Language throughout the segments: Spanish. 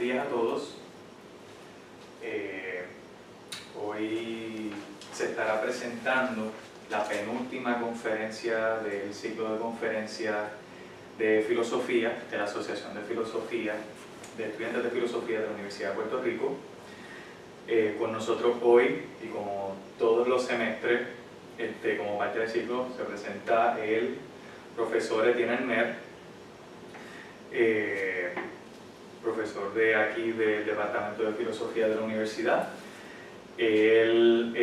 días a todos. Hoy se estará presentando la penúltima conferencia del ciclo de conferencias de filosofía de la Asociación de Filosofía, de Estudiantes de Filosofía de la Universidad de Puerto Rico. Con nosotros hoy, y como todos los semestres, como parte del ciclo, se presenta el profesor Etienne Elmer, profesor de aquí del Departamento de Filosofía de la Universidad. Él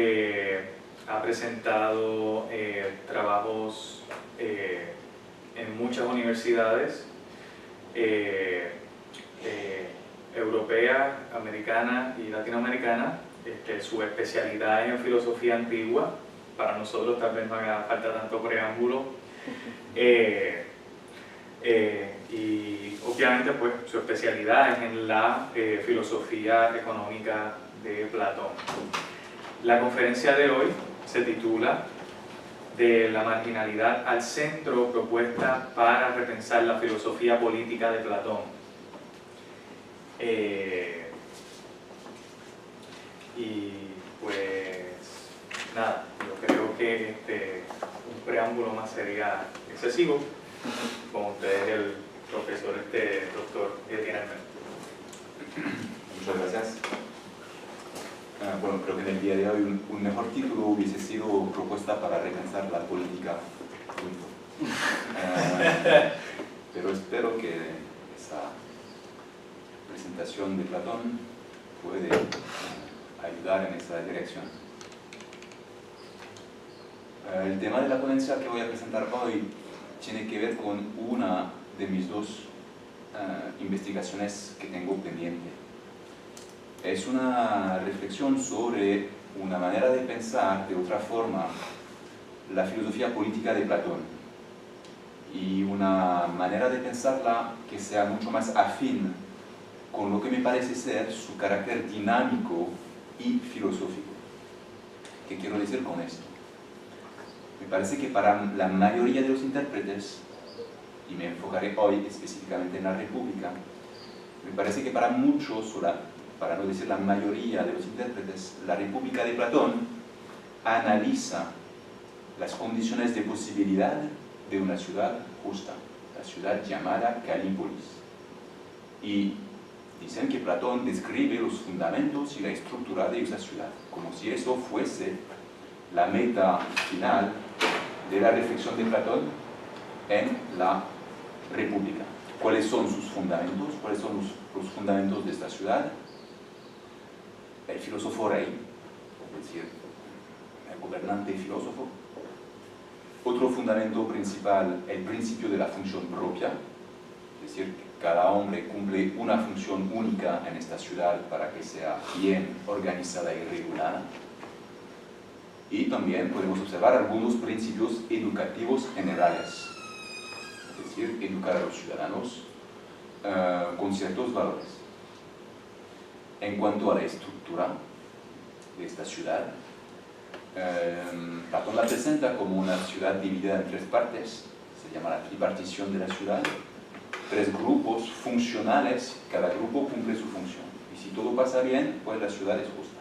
ha presentado trabajos en muchas universidades europeas, americanas y latinoamericanas. Su especialidad es en filosofía antigua. Para nosotros tal vez no haga falta tanto preámbulo. Y obviamente pues su especialidad es en la filosofía económica de Platón. La conferencia de hoy se titula "De la marginalidad al centro, propuesta para repensar la filosofía política de Platón". Y pues nada, yo creo que un preámbulo más sería excesivo. Con ustedes el profesor doctor Etienne Elmer. Muchas gracias. Bueno, creo que en el día de hoy un mejor título hubiese sido "Propuesta para repensar la política". Pero espero que esa presentación de Platón puede ayudar en esa dirección. El tema de la ponencia que voy a presentar hoy tiene que ver con una de mis dos investigaciones que tengo pendiente. Es una reflexión sobre una manera de pensar de otra forma la filosofía política de Platón, y una manera de pensarla que sea mucho más afín con lo que me parece ser su carácter dinámico y filosófico. ¿Qué quiero decir con esto? Me parece que para la mayoría de los intérpretes, y me enfocaré hoy específicamente en la República, me parece que para muchos, para no decir la mayoría de los intérpretes, la República de Platón analiza las condiciones de posibilidad de una ciudad justa, la ciudad llamada Calípolis. Y dicen que Platón describe los fundamentos y la estructura de esa ciudad, como si eso fuese la meta final de la reflexión de Platón en la República. ¿Cuáles son sus fundamentos? ¿Cuáles son los fundamentos de esta ciudad? El filósofo rey, es decir, el gobernante filósofo. Otro fundamento principal, el principio de la función propia, es decir, que cada hombre cumple una función única en esta ciudad para que sea bien organizada y regulada. Y también podemos observar algunos principios educativos generales, es decir, educar a los ciudadanos con ciertos valores. En cuanto a la estructura de esta ciudad, Platón la presenta como una ciudad dividida en tres partes, se llama la tripartición de la ciudad, tres grupos funcionales, cada grupo cumple su función, y si todo pasa bien, pues la ciudad es justa.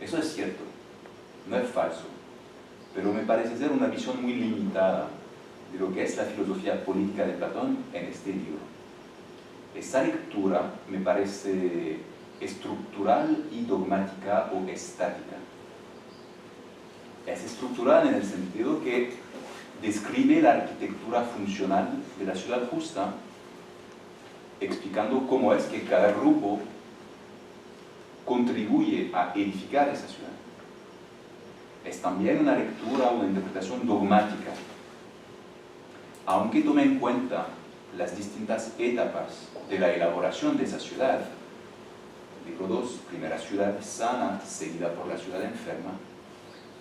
Eso es cierto, no es falso, pero me parece ser una visión muy limitada de lo que es la filosofía política de Platón en este libro. Esa lectura me parece estructural y dogmática o estática. Es estructural en el sentido que describe la arquitectura funcional de la ciudad justa, explicando cómo es que cada grupo contribuye a edificar esa ciudad. Es también una lectura, una interpretación dogmática, aunque tome en cuenta las distintas etapas de la elaboración de esa ciudad. Libro 2, primera ciudad sana, seguida por la ciudad enferma.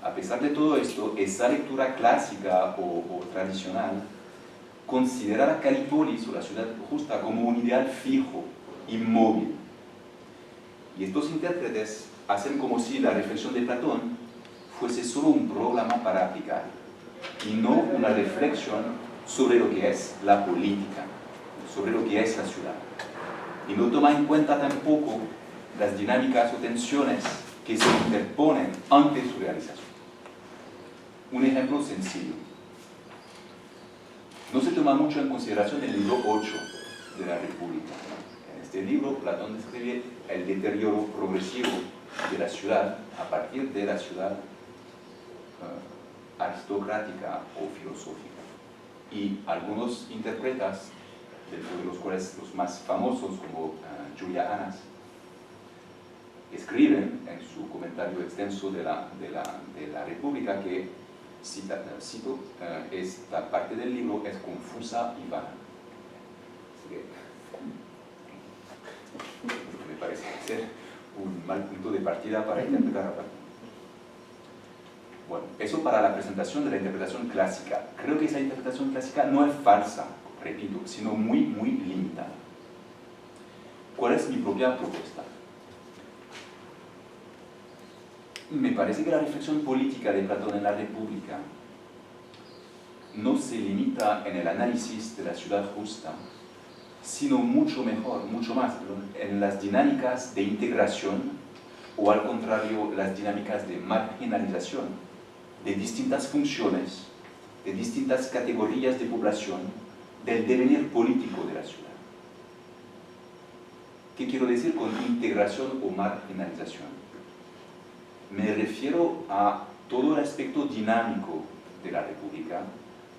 A pesar de todo esto, esa lectura clásica o tradicional considera la Calípolis o la ciudad justa como un ideal fijo, inmóvil. Y estos intérpretes hacen como si la reflexión de Platón fuese solo un programa para aplicar, y no una reflexión sobre lo que es la política, sobre lo que es la ciudad. y no toma en cuenta tampoco las dinámicas o tensiones que se interponen ante su realización. Un ejemplo sencillo. No se toma mucho en consideración el libro 8 de la República. En este libro, Platón describe el deterioro progresivo de la ciudad a partir de la ciudad aristocrática o filosófica. Y algunos intérpretes, de los cuales los más famosos, como Julia Annas, escriben en su comentario extenso de la República que, cito, esta parte del libro es confusa y vana. Me parece ser un mal punto de partida para interpretar a Platón. Bueno, eso para la presentación de la interpretación clásica. Creo que esa interpretación clásica no es falsa, repito, sino muy limitada. ¿Cuál es mi propia propuesta? Me parece que la reflexión política de Platón en la República no se limita en el análisis de la ciudad justa, sino mucho más, en las dinámicas de integración o al contrario, las dinámicas de marginalización de distintas funciones, de distintas categorías de población, del devenir político de la ciudad. ¿Qué quiero decir con integración o marginalización? Me refiero a todo el aspecto dinámico de la República,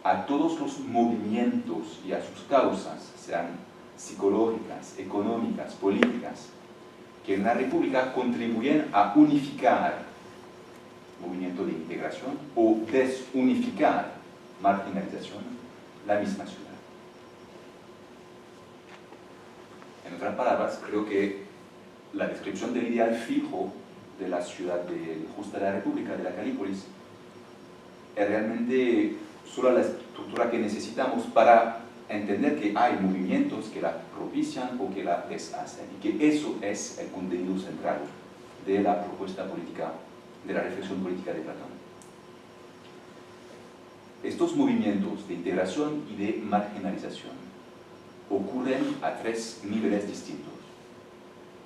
a todos los movimientos y a sus causas, sean psicológicas, económicas, políticas, que en la República contribuyen a unificar movimiento de integración o desunificar, marginalización, la misma ciudad. En otras palabras, creo que la descripción del ideal fijo de la ciudad justa de la República, de la Calípolis, es realmente solo la estructura que necesitamos para entender que hay movimientos que la propician o que la deshacen, y que eso es el contenido central de la propuesta política, de la reflexión política de Platón. Estos movimientos de integración y de marginalización ocurren a tres niveles distintos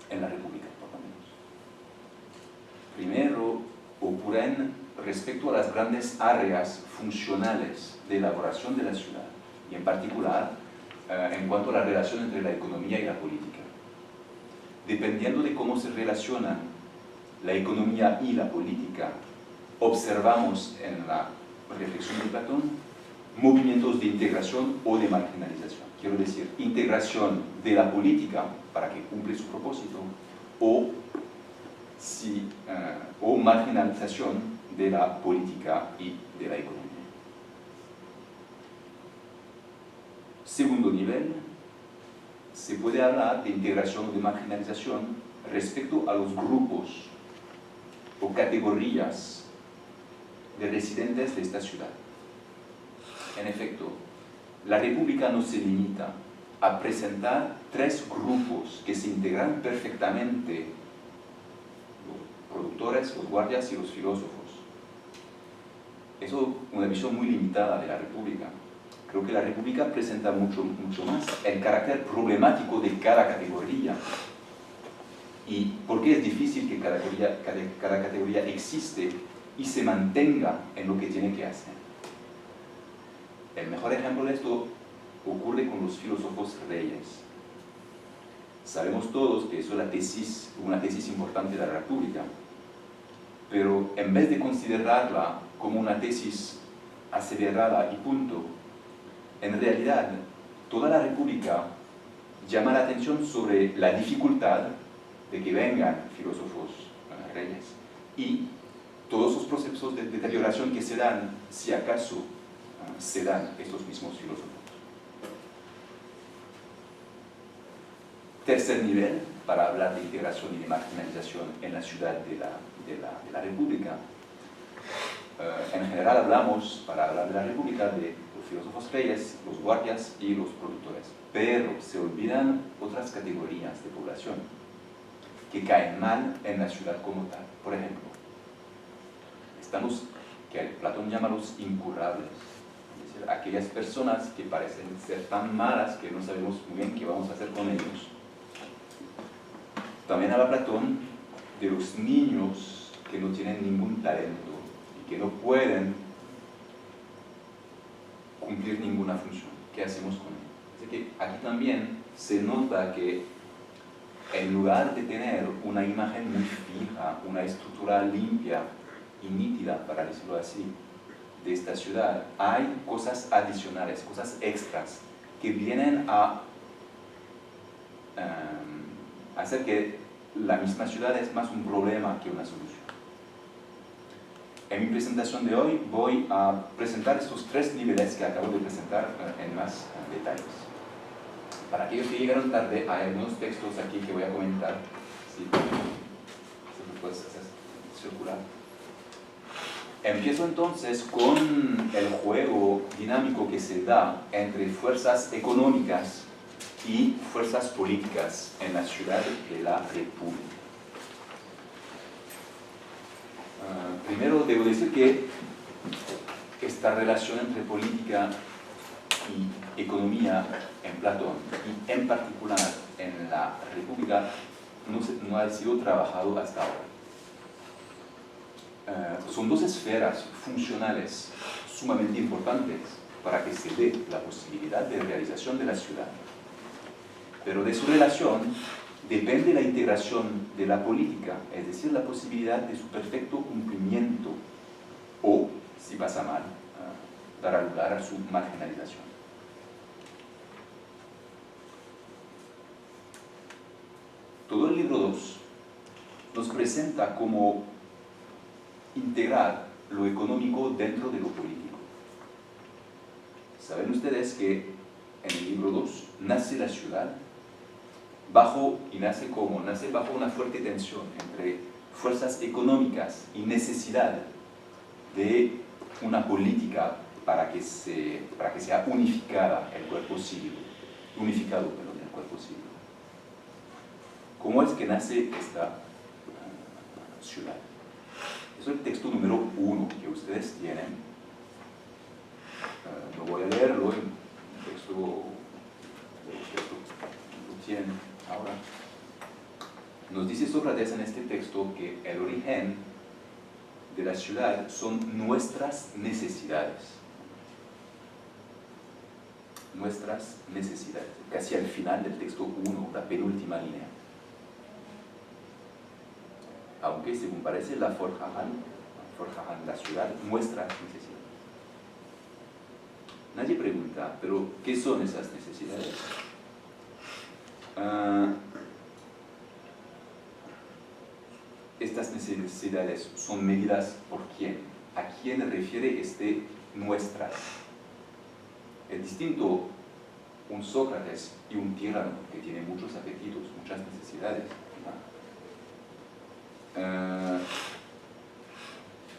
en la República, por lo menos. Primero, ocurren respecto a las grandes áreas funcionales de elaboración de la ciudad, y en particular en cuanto a la relación entre la economía y la política. Dependiendo de cómo se relacionan la economía y la política, observamos en la reflexión de Platón movimientos de integración o de marginalización. Quiero decir, integración de la política para que cumple su propósito, o marginalización de la política y de la economía. Segundo nivel, se puede hablar de integración o de marginalización respecto a los grupos o categorías de residentes de esta ciudad. En efecto, la República no se limita a presentar tres grupos que se integran perfectamente: los productores, los guardias y los filósofos. Eso es una visión muy limitada de la República. Creo que la República presenta mucho más el carácter problemático de cada categoría. ¿Y por qué es difícil que cada categoría existe y se mantenga en lo que tiene que hacer? El mejor ejemplo de esto ocurre con los filósofos reyes. Sabemos todos que eso es una tesis importante de la República, pero en vez de considerarla como una tesis aseverada y punto, en realidad toda la República llama la atención sobre la dificultad de que vengan filósofos reyes y todos los procesos de deterioración que se dan, si acaso se dan estos mismos filósofos. Tercer nivel, para hablar de integración y de marginalización en la ciudad de la República. En general hablamos, para hablar de la República, de los filósofos reyes, los guardias y los productores. Pero se olvidan otras categorías de población que caen mal en la ciudad como tal. Por ejemplo, que Platón llama los incurrables, es decir, aquellas personas que parecen ser tan malas que no sabemos muy bien qué vamos a hacer con ellos. también habla Platón de los niños que no tienen ningún talento y que no pueden cumplir ninguna función. ¿Qué hacemos con ellos? Así que aquí también se nota que en lugar de tener una imagen muy fija, una estructura limpia y nítida, para decirlo así, de esta ciudad, hay cosas adicionales, cosas extras, que vienen a hacer que la misma ciudad es más un problema que una solución. En mi presentación de hoy voy a presentar estos 3 niveles que acabo de presentar en más detalles. Para aquellos que llegaron tarde, hay algunos textos aquí que voy a comentar. Si lo puedes hacer circular. Empiezo entonces con el juego dinámico que se da entre fuerzas económicas y fuerzas políticas en la ciudad de la República. Primero debo decir que esta relación entre política y economía en Platón y en particular en la República no ha sido trabajado hasta ahora. Son 2 esferas funcionales sumamente importantes para que se dé la posibilidad de realización de la ciudad. Pero de su relación depende la integración de la política, es decir, la posibilidad de su perfecto cumplimiento o, si pasa mal, dará lugar a su marginalización. Todo el libro 2 nos presenta cómo integrar lo económico dentro de lo político. Saben ustedes que en el libro 2 nace la ciudad nace bajo una fuerte tensión entre fuerzas económicas y necesidad de una política para que sea unificado el cuerpo civil. ¿Cómo es que nace esta ciudad? Es el texto número 1 que ustedes tienen. No voy a leerlo, el texto lo tienen ahora. Nos dice Sócrates en este texto que el origen de la ciudad son nuestras necesidades. Nuestras necesidades, casi al final del texto 1, la penúltima línea. Aunque según parece la forjarán la ciudad, nuestras necesidades. Nadie pregunta, pero ¿qué son esas necesidades? Estas necesidades son medidas por quién. ¿A quién refiere nuestras? Es distinto un Sócrates y un tirano que tiene muchos apetitos, muchas necesidades.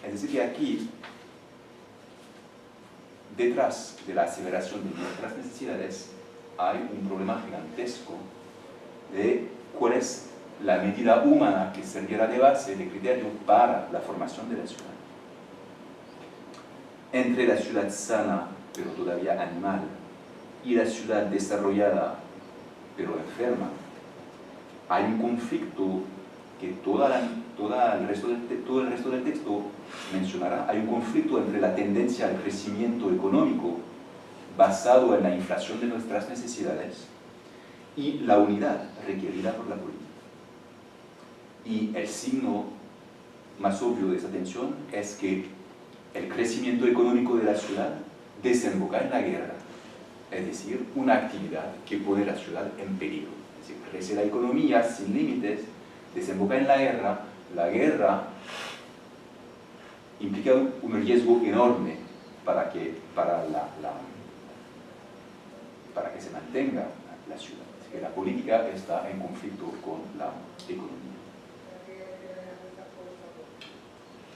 Es decir, que aquí, detrás de la aceleración de nuestras necesidades, hay un problema gigantesco de cuál es la medida humana que servirá de base, de criterio para la formación de la ciudad. Entre la ciudad sana, pero todavía animal, y la ciudad desarrollada, pero enferma, hay un conflicto que todo el resto del texto mencionará. Hay un conflicto entre la tendencia al crecimiento económico basado en la inflación de nuestras necesidades y la unidad requerida por la política. Y el signo más obvio de esa tensión es que el crecimiento económico de la ciudad desemboca en la guerra, es decir, una actividad que pone la ciudad en peligro. Es decir, crece la economía sin límites, desemboca en la guerra. La guerra implica un riesgo enorme para que se mantenga la ciudad. Es que la política está en conflicto con la economía.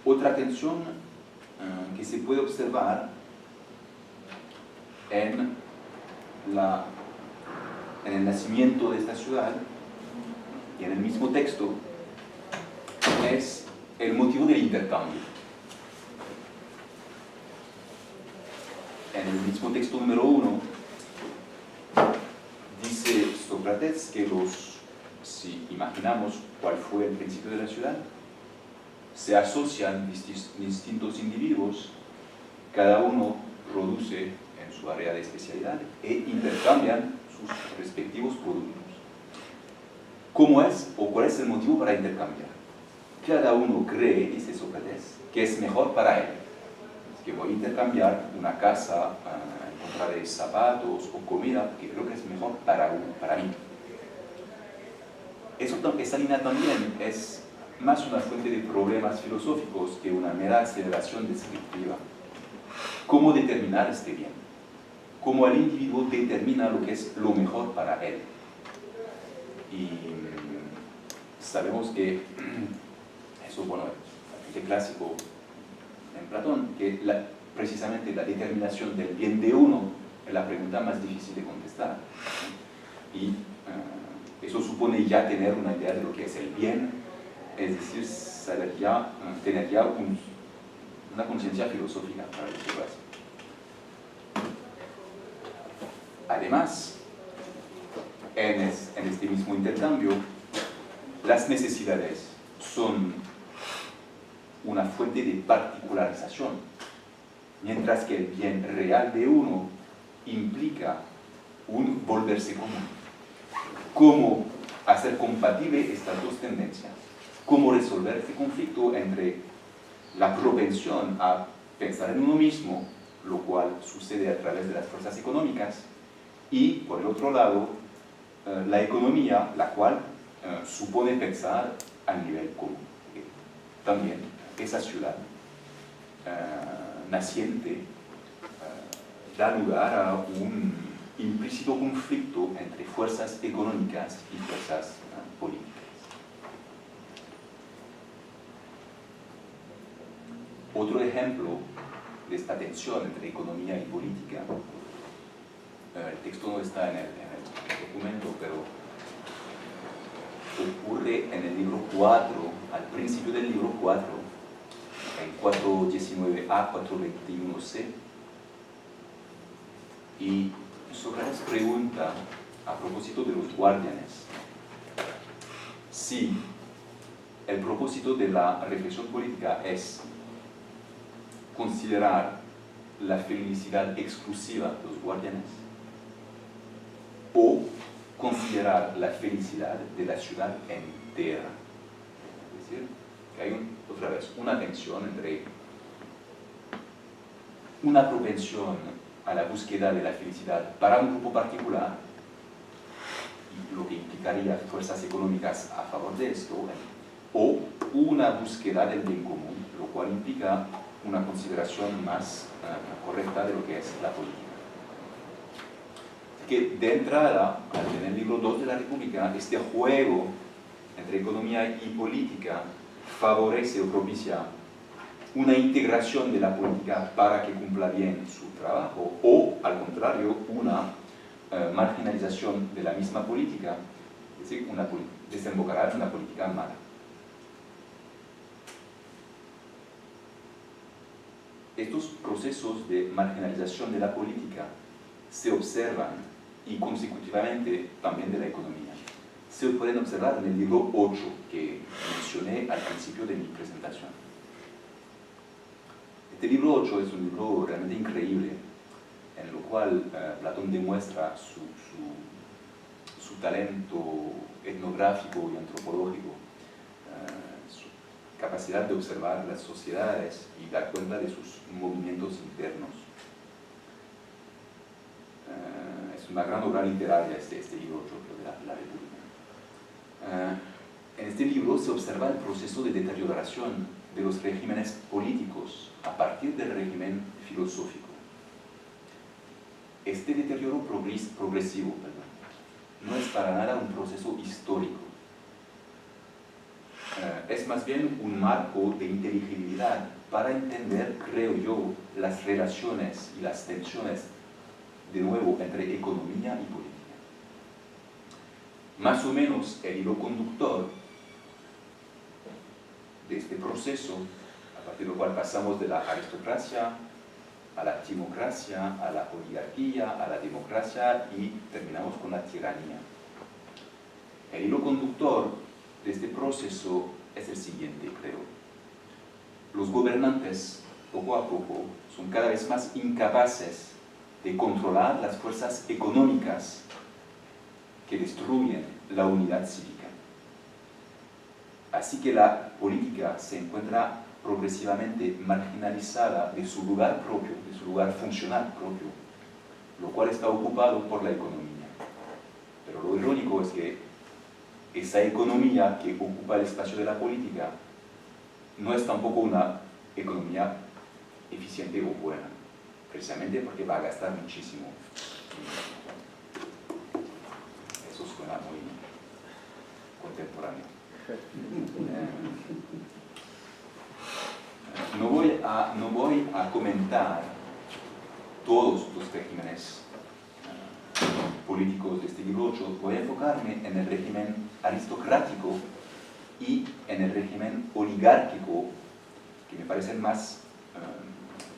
Otra tensión que se puede observar en el nacimiento de esta ciudad y en el mismo texto es el motivo del intercambio. En el mismo texto número 1 dice Sócrates que si imaginamos cuál fue el principio de la ciudad. Se asocian distintos individuos, cada uno produce en su área de especialidad e intercambian sus respectivos productos. ¿Cómo es o cuál es el motivo para intercambiar? Cada uno cree, dice Sócrates, que es mejor para él. Es que voy a intercambiar una casa en contra de zapatos o comida, que creo que es mejor para mí. Esa línea también es más una fuente de problemas filosóficos que una mera aceleración descriptiva. ¿Cómo determinar este bien? ¿Cómo el individuo determina lo que es lo mejor para él? Y sabemos que eso, bueno, es clásico en Platón, que precisamente la determinación del bien de uno es la pregunta más difícil de contestar. Y eso supone ya tener una idea de lo que es el bien, es decir, tener ya una conciencia filosófica, para decirlo así. Además, en este mismo intercambio, las necesidades son una fuente de particularización, mientras que el bien real de uno implica un volverse común. ¿Cómo hacer compatible estas dos tendencias? ¿Cómo resolver este conflicto entre la propensión a pensar en uno mismo, lo cual sucede a través de las fuerzas económicas, y, por el otro lado, la economía, la cual supone pensar a nivel común? También esa ciudad naciente da lugar a un implícito conflicto entre fuerzas económicas y fuerzas políticas. Otro ejemplo de esta tensión entre economía y política, el texto no está en el documento, pero ocurre en el libro 4, al principio del libro 4, en 4.19a, 4.21c, y Sócrates pregunta, a propósito de los guardianes, si el propósito de la reflexión política es considerar la felicidad exclusiva de los guardianes o considerar la felicidad de la ciudad entera. Es decir, que hay otra vez una tensión entre una propensión a la búsqueda de la felicidad para un grupo particular, lo que implicaría fuerzas económicas a favor de esto, o una búsqueda del bien común, lo cual implica una consideración más correcta de lo que es la política. Que de entrada, en el libro 2 de la República, este juego entre economía y política favorece o propicia una integración de la política para que cumpla bien su trabajo, o al contrario, una marginalización de la misma política, es decir, desembocará en una política mala. Estos procesos de marginalización de la política se observan, y consecutivamente también de la economía, se pueden observar en el libro 8 que mencioné al principio de mi presentación. Este libro 8 es un libro realmente increíble, en lo cual Platón demuestra su talento etnográfico y antropológico, su capacidad de observar las sociedades y dar cuenta de sus movimientos internos. Es una gran obra literaria este libro 8 de la República. En este libro se observa el proceso de deterioración de los regímenes políticos a partir del régimen filosófico. Este deterioro progresivo no es para nada un proceso histórico. Es más bien un marco de inteligibilidad para entender, creo yo, las relaciones y las tensiones, de nuevo, entre economía y política. Más o menos el hilo conductor de este proceso, a partir del cual pasamos de la aristocracia a la timocracia, a la oligarquía, a la democracia y terminamos con la tiranía. El hilo conductor de este proceso es el siguiente, creo. Los gobernantes, poco a poco, son cada vez más incapaces de controlar las fuerzas económicas que destruyen la unidad cívica. Así que la política se encuentra progresivamente marginalizada de su lugar propio, de su lugar funcional propio, lo cual está ocupado por la economía. Pero lo irónico es que esa economía que ocupa el espacio de la política no es tampoco una economía eficiente o buena, precisamente porque va a gastar muchísimo. Eso suena muy contemporáneo. No voy a comentar todos los regímenes políticos de este libro 8, voy a enfocarme en el régimen aristocrático y en el régimen oligárquico, que me parecen más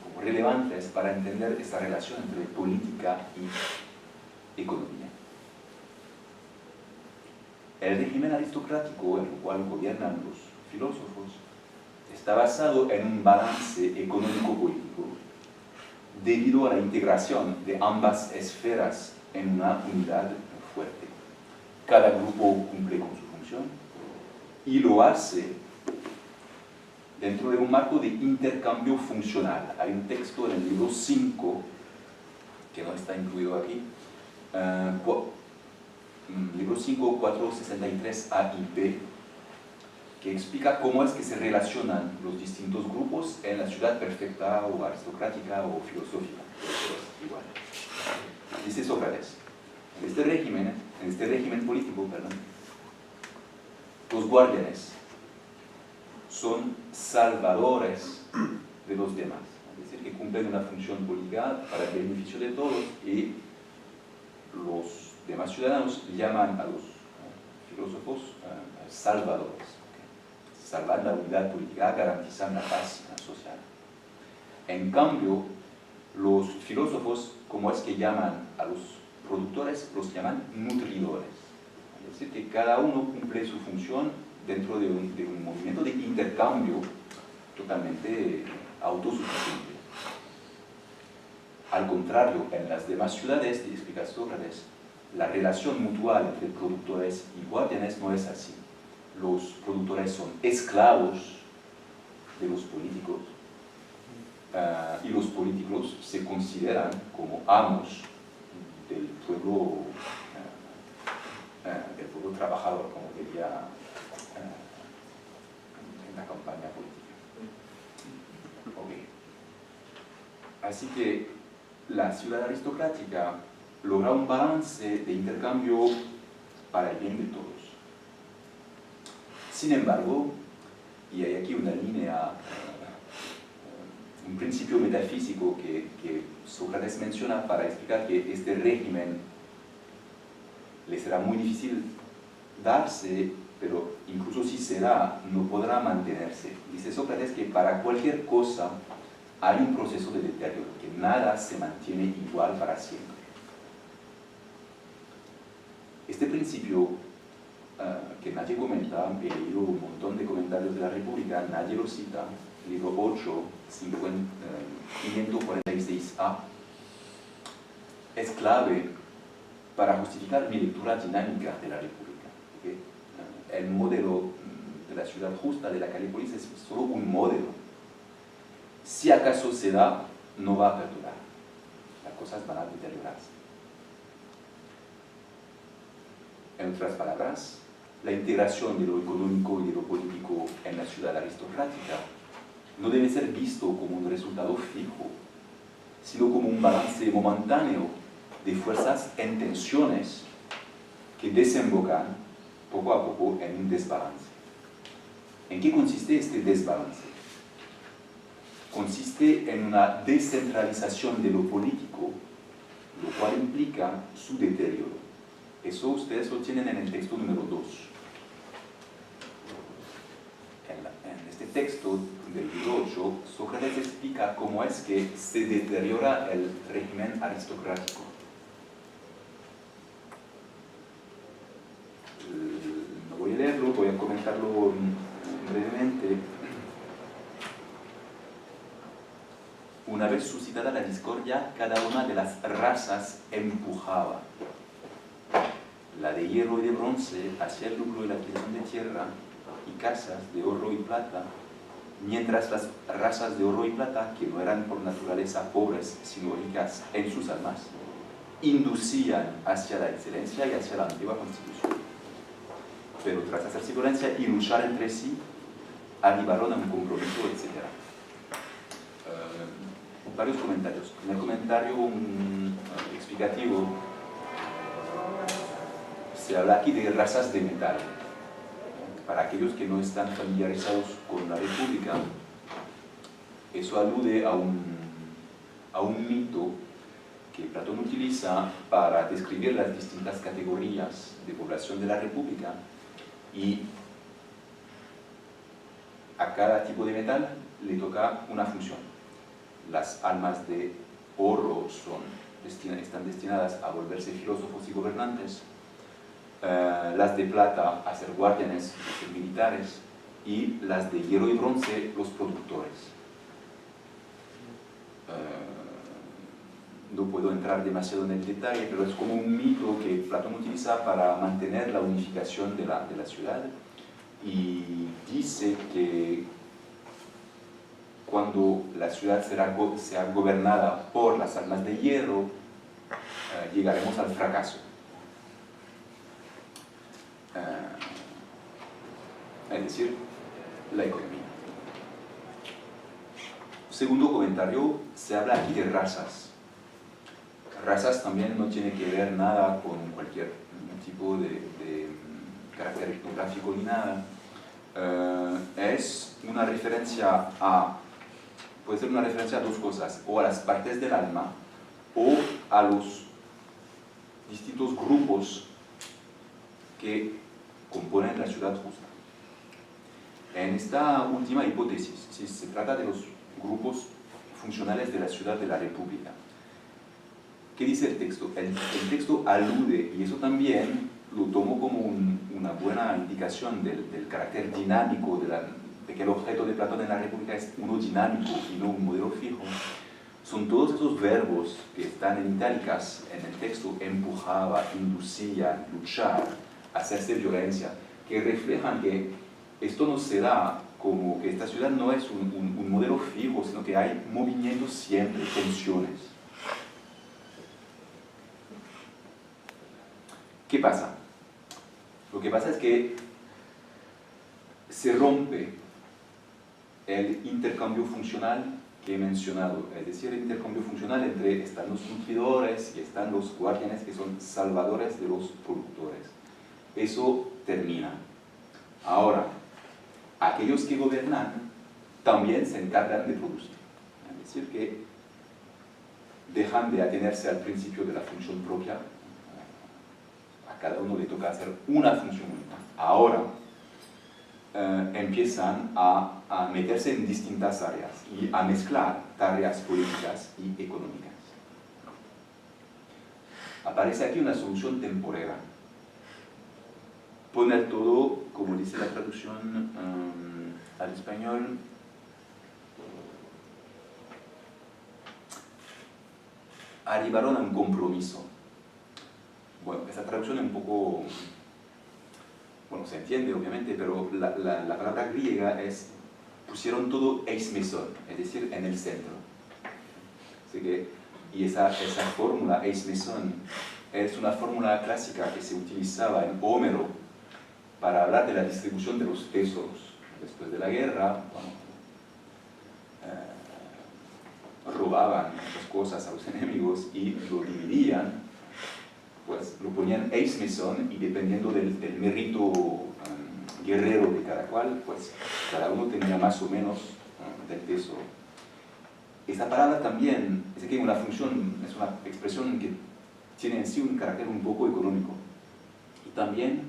como relevantes para entender esta relación entre política y economía. El régimen aristocrático, en el cual gobiernan los filósofos, está basado en un balance económico-político debido a la integración de ambas esferas en una unidad fuerte. Cada grupo cumple con su función y lo hace dentro de un marco de intercambio funcional. Hay un texto en el libro 5, que no está incluido aquí, libro 5, 463 A y B, que explica cómo es que se relacionan los distintos grupos en la ciudad perfecta o aristocrática o filosófica. Igual. Dice Sócrates, en este régimen político, los guardianes son salvadores de los demás, es decir, que cumplen una función política para el beneficio de todos, y los demás ciudadanos llaman a los filósofos salvadores. Salvar la unidad política, garantizar la paz social. En cambio, los filósofos, como es que llaman a los productores, los llaman nutridores. Es decir, que cada uno cumple su función dentro de un movimiento de intercambio totalmente autosuficiente. Al contrario, en las demás ciudades, explica Sócrates, la relación mutual entre productores y guardianes no es así. Los productores son esclavos de los políticos y los políticos se consideran como amos del pueblo trabajador, como diría en la campaña política. Okay. Así que la ciudad aristocrática logra un balance de intercambio para el bien de todos. Sin embargo, y hay aquí una línea, un principio metafísico que Sócrates menciona para explicar que este régimen le será muy difícil darse, pero incluso si será, no podrá mantenerse. Dice Sócrates que para cualquier cosa hay un proceso de deterioro, que nada se mantiene igual para siempre. Este principio que nadie comenta, he leído un montón de comentarios de la República, nadie lo cita, libro 8, 546A, es clave para justificar mi lectura dinámica de la República. ¿Okay? El modelo de la ciudad justa de la Calípolis es solo un modelo. Si acaso se da, no va a perdurar. Las cosas van a deteriorarse. En otras palabras, la integración de lo económico y de lo político en la ciudad aristocrática no debe ser visto como un resultado fijo, sino como un balance momentáneo de fuerzas en tensiones que desembocan poco a poco en un desbalance. ¿En qué consiste este desbalance? Consiste en una descentralización de lo político, lo cual implica su deterioro. Eso ustedes lo tienen en el texto número 2. En este texto del libro 8, Sócrates explica cómo es que se deteriora el régimen aristocrático. No voy a leerlo, voy a comentar una vez suscitada la discordia, cada una de las razas empujaba, la de hierro y de bronce, hacia el lucro y la adquisición de tierra y casas de oro y plata, mientras las razas de oro y plata, que no eran por naturaleza pobres, sino ricas en sus almas, inducían hacia la excelencia y hacia la antigua constitución. Pero tras hacerse violencia y luchar entre sí, arribaron a un compromiso, etc. Varios comentarios. En el comentario explicativo se habla aquí de razas de metal. Para aquellos que no están familiarizados con la República, eso alude a un mito que Platón utiliza para describir las distintas categorías de población de la República, y a cada tipo de metal le toca una función. Las almas de oro están destinadas a volverse filósofos y gobernantes, las de plata a ser guardianes, a ser militares, y las de hierro y bronce, los productores. No puedo entrar demasiado en el detalle, pero es como un mito que Platón utiliza para mantener la unificación de la ciudad, y dice que cuando la ciudad sea gobernada por las almas de hierro, llegaremos al fracaso. Es decir, la economía. Segundo comentario, se habla aquí de razas. Razas también no tiene que ver nada con cualquier tipo de carácter etnográfico ni nada. Es una referencia puede ser una referencia a dos cosas, o a las partes del alma, o a los distintos grupos que componen la ciudad justa. En esta última hipótesis, si se trata de los grupos funcionales de la ciudad de la República, ¿qué dice el texto? El texto alude, y eso también lo tomo como una buena indicación del carácter dinámico, de que el objeto de Platón en la República es uno dinámico y no un modelo fijo. Son todos esos verbos que están en itálicas en el texto: empujaba, inducía, luchar, hacerse violencia, que reflejan que esto no se da como que esta ciudad no es un modelo fijo, sino que hay movimientos siempre, tensiones. ¿Qué pasa? Lo que pasa es que se rompe el intercambio funcional que he mencionado, es decir, el intercambio funcional entre están los nutridores y están los guardianes, que son salvadores de los productores. Eso termina. Ahora, aquellos que gobiernan también se encargan de producir. Es decir, que dejan de atenerse al principio de la función propia. A cada uno le toca hacer una función única. Ahora empiezan a meterse en distintas áreas y a mezclar tareas políticas y económicas. Aparece aquí una solución temporera. Poner todo, como dice la traducción al español, arribaron a un compromiso. Bueno, esa traducción es un poco, bueno, se entiende obviamente, pero la palabra griega es, pusieron todo eis meson, es decir, en el centro. Así que, y esa fórmula, eis meson, es una fórmula clásica que se utilizaba en Homero para hablar de la distribución de los tesoros. Después de la guerra, robaban muchas cosas a los enemigos y lo dividían, pues lo ponían eis meson, y dependiendo del mérito guerrero de cada cual, pues cada uno tenía más o menos del tesoro. Esta palabra también es que una función, es una expresión que tiene en sí un carácter un poco económico. Y también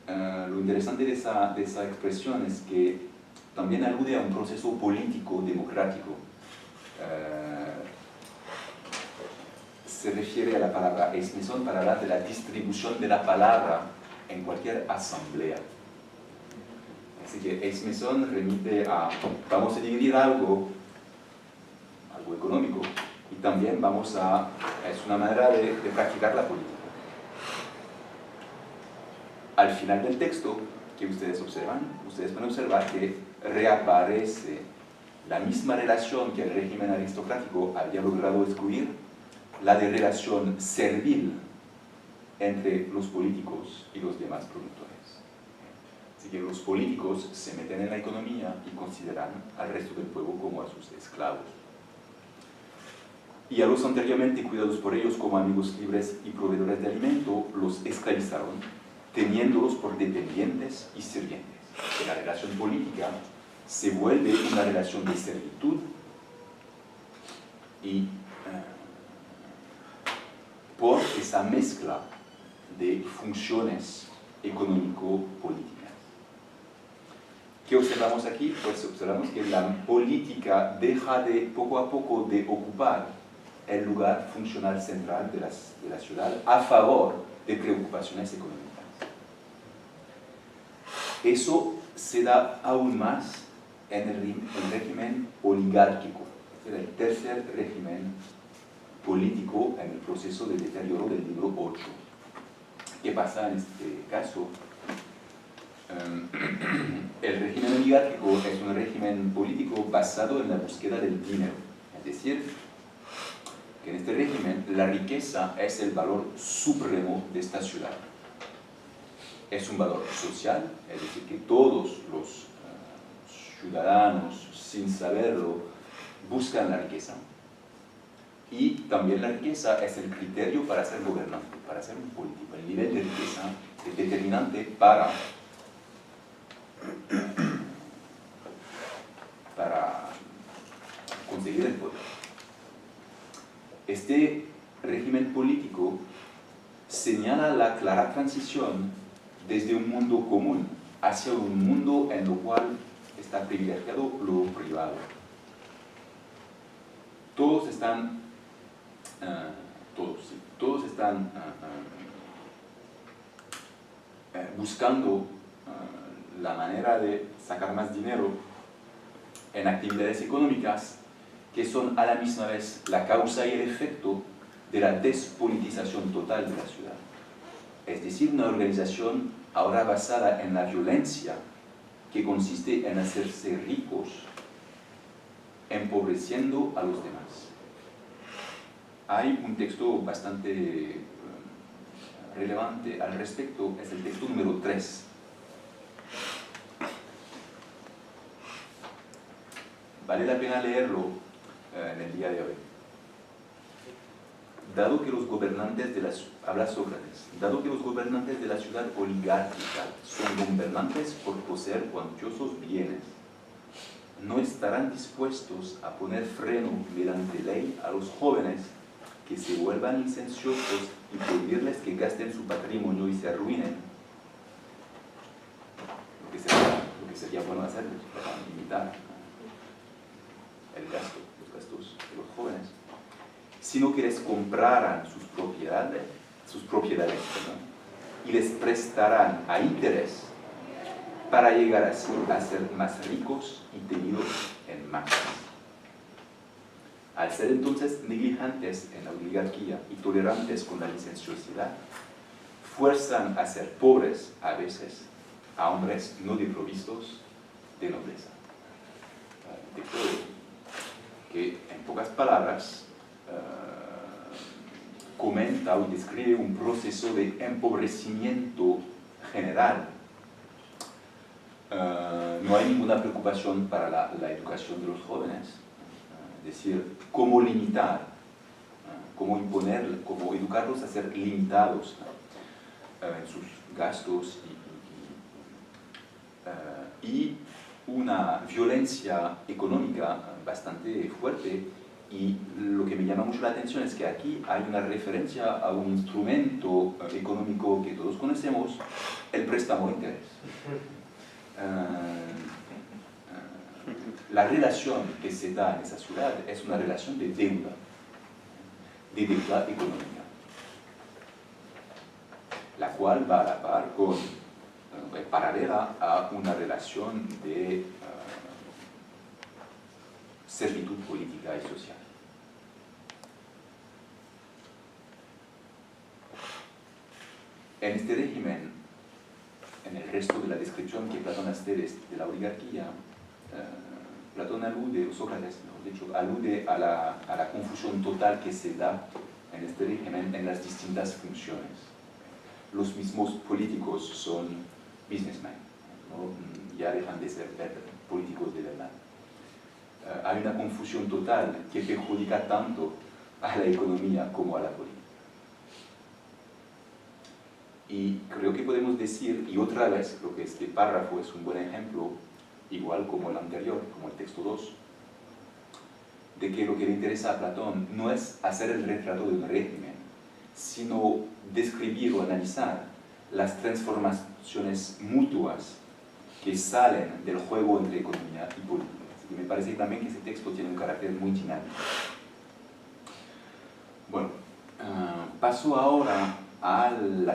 lo interesante de esa expresión es que también alude a un proceso político democrático. Se refiere a la palabra eis meson para hablar de la distribución de la palabra en cualquier asamblea. Así que eis meson remite a, vamos a dividir algo, también es una manera de practicar la política. Al final del texto que ustedes observan, ustedes pueden observar que reaparece la misma relación que el régimen aristocrático había logrado excluir, la de relación servil entre los políticos y los demás productores. Así que los políticos se meten en la economía y consideran al resto del pueblo como a sus esclavos. Y a los anteriormente cuidados por ellos como amigos libres y proveedores de alimento, los esclavizaron, teniéndolos por dependientes y sirvientes. La relación política se vuelve una relación de servitud y por esa mezcla de funciones económico-políticas. ¿Qué observamos aquí? Pues observamos que la política deja de poco a poco de ocupar el lugar funcional central de la ciudad a favor de preocupaciones económicas. Eso se da aún más en el régimen oligárquico, el tercer régimen político en el proceso de deterioro del libro 8. ¿Qué pasa en este caso? El régimen oligárquico es un régimen político basado en la búsqueda del dinero. Es decir, que en este régimen la riqueza es el valor supremo de esta ciudad. Es un valor social, es decir, que todos los ciudadanos, sin saberlo, buscan la riqueza. Y también la riqueza es el criterio para ser gobernante, para ser un político. El nivel de riqueza es determinante para conseguir el poder. Este régimen político señala la clara transición desde un mundo común hacia un mundo en lo cual está privilegiado lo privado. Todos están buscando la manera de sacar más dinero en actividades económicas que son a la misma vez la causa y el efecto de la despolitización total de la ciudad. Es decir, una organización ahora basada en la violencia que consiste en hacerse ricos empobreciendo a los demás. Hay un texto bastante relevante al respecto, es el texto número 3. Vale la pena leerlo en el día de hoy. Dado que los gobernantes de la ciudad oligárquica son gobernantes por poseer cuantiosos bienes, no estarán dispuestos a poner freno mediante ley a los jóvenes que se vuelvan licenciosos y prohibirles que gasten su patrimonio y se arruinen. Lo que sería bueno hacer para limitar los gastos de los jóvenes, sino que les compraran sus propiedades y les prestarán a interés para llegar así a ser más ricos y tenidos en masas. Al ser entonces negligentes en la oligarquía y tolerantes con la licenciosidad, fuerzan a ser pobres a veces a hombres no desprovistos de nobleza. Que en pocas palabras comenta o describe un proceso de empobrecimiento general. No hay ninguna preocupación para la educación de los jóvenes, es decir, cómo limitar, cómo imponer, cómo educarlos a ser limitados en sus gastos y una violencia económica bastante fuerte. Y lo que me llama mucho la atención es que aquí hay una referencia a un instrumento económico que todos conocemos, el préstamo de interés. La relación que se da en esa ciudad es una relación de deuda económica, la cual va a la par paralela a una relación de servitud política y social. En este régimen, en el resto de la descripción que Platón hace de la oligarquía, Platón alude, o Sócrates, mejor dicho, alude a la confusión total que se da en este régimen en las distintas funciones. Los mismos políticos son businessmen, ¿no? Ya dejan de ser políticos de verdad. Hay una confusión total que perjudica tanto a la economía como a la política. Y creo que podemos decir, y otra vez, creo que este párrafo es un buen ejemplo, igual como el anterior, como el texto 2, de que lo que le interesa a Platón no es hacer el retrato de un régimen, sino describir o analizar las transformaciones mutuas que salen del juego entre economía y política. Y me parece también que ese texto tiene un carácter muy dinámico. Bueno, paso ahora al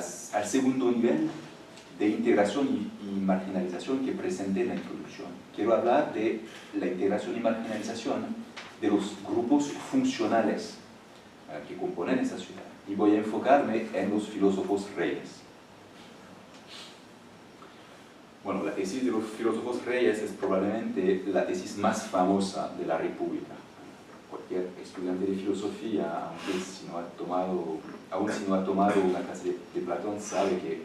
segundo nivel de integración y marginalización que presenté en la introducción. Quiero hablar de la integración y marginalización de los grupos funcionales que componen esa ciudad. Y voy a enfocarme en los filósofos reyes. Bueno, la tesis de los filósofos reyes es probablemente la tesis más famosa de la República. Cualquier estudiante de filosofía, aunque aún si no ha tomado una clase de Platón, sabe que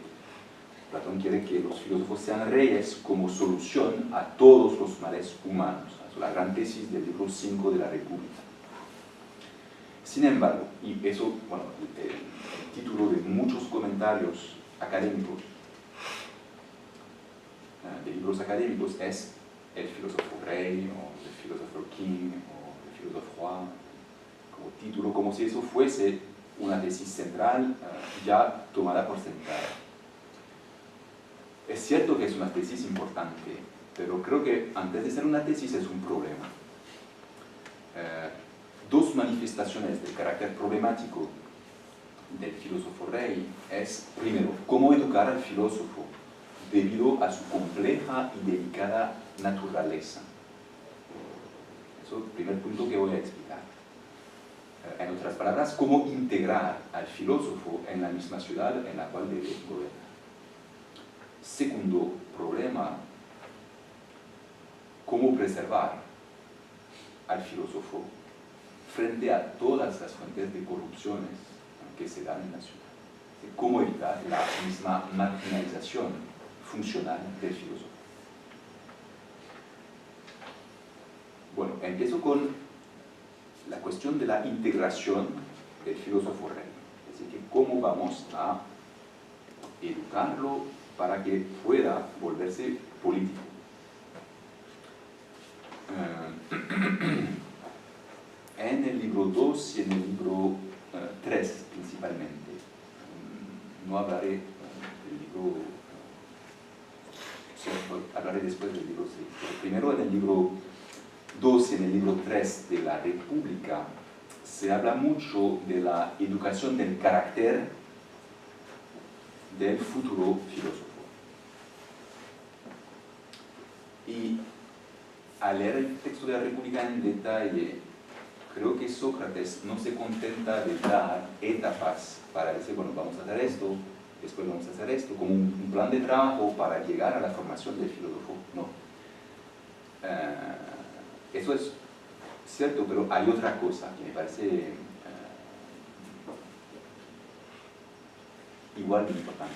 Platón quiere que los filósofos sean reyes como solución a todos los males humanos. Es la gran tesis del libro 5 de la República. Sin embargo, y eso, bueno, el título de muchos comentarios académicos, de libros académicos, es El filósofo rey, o El filósofo king, o El filósofo roi, como título, como si eso fuese una tesis central ya tomada por sentada. Es cierto que es una tesis importante, pero creo que antes de ser una tesis es un problema. Dos manifestaciones del carácter problemático del filósofo rey es, primero, cómo educar al filósofo debido a su compleja y delicada naturaleza. Eso es el primer punto que voy a explicar. En otras palabras, cómo integrar al filósofo en la misma ciudad en la cual debe gobernar. Segundo problema, cómo preservar al filósofo frente a todas las fuentes de corrupciones que se dan en la ciudad. Cómo evitar la misma marginalización funcional del filósofo. Bueno, empiezo con la cuestión de la integración del filósofo rey. Es decir, que cómo vamos a educarlo para que pueda volverse político. En el libro 2 y en el libro 3 principalmente. No hablaré del libro, hablaré después del libro 6. Pero primero en el libro 2 y en el libro 3 de la República se habla mucho de la educación del carácter del futuro filósofo. Y al leer el texto de la República en detalle, creo que Sócrates no se contenta de dar etapas para decir, bueno, vamos a hacer esto, después vamos a hacer esto, como un plan de trabajo para llegar a la formación del filósofo. No. Eso es cierto, pero hay otra cosa que me parece igual de importante.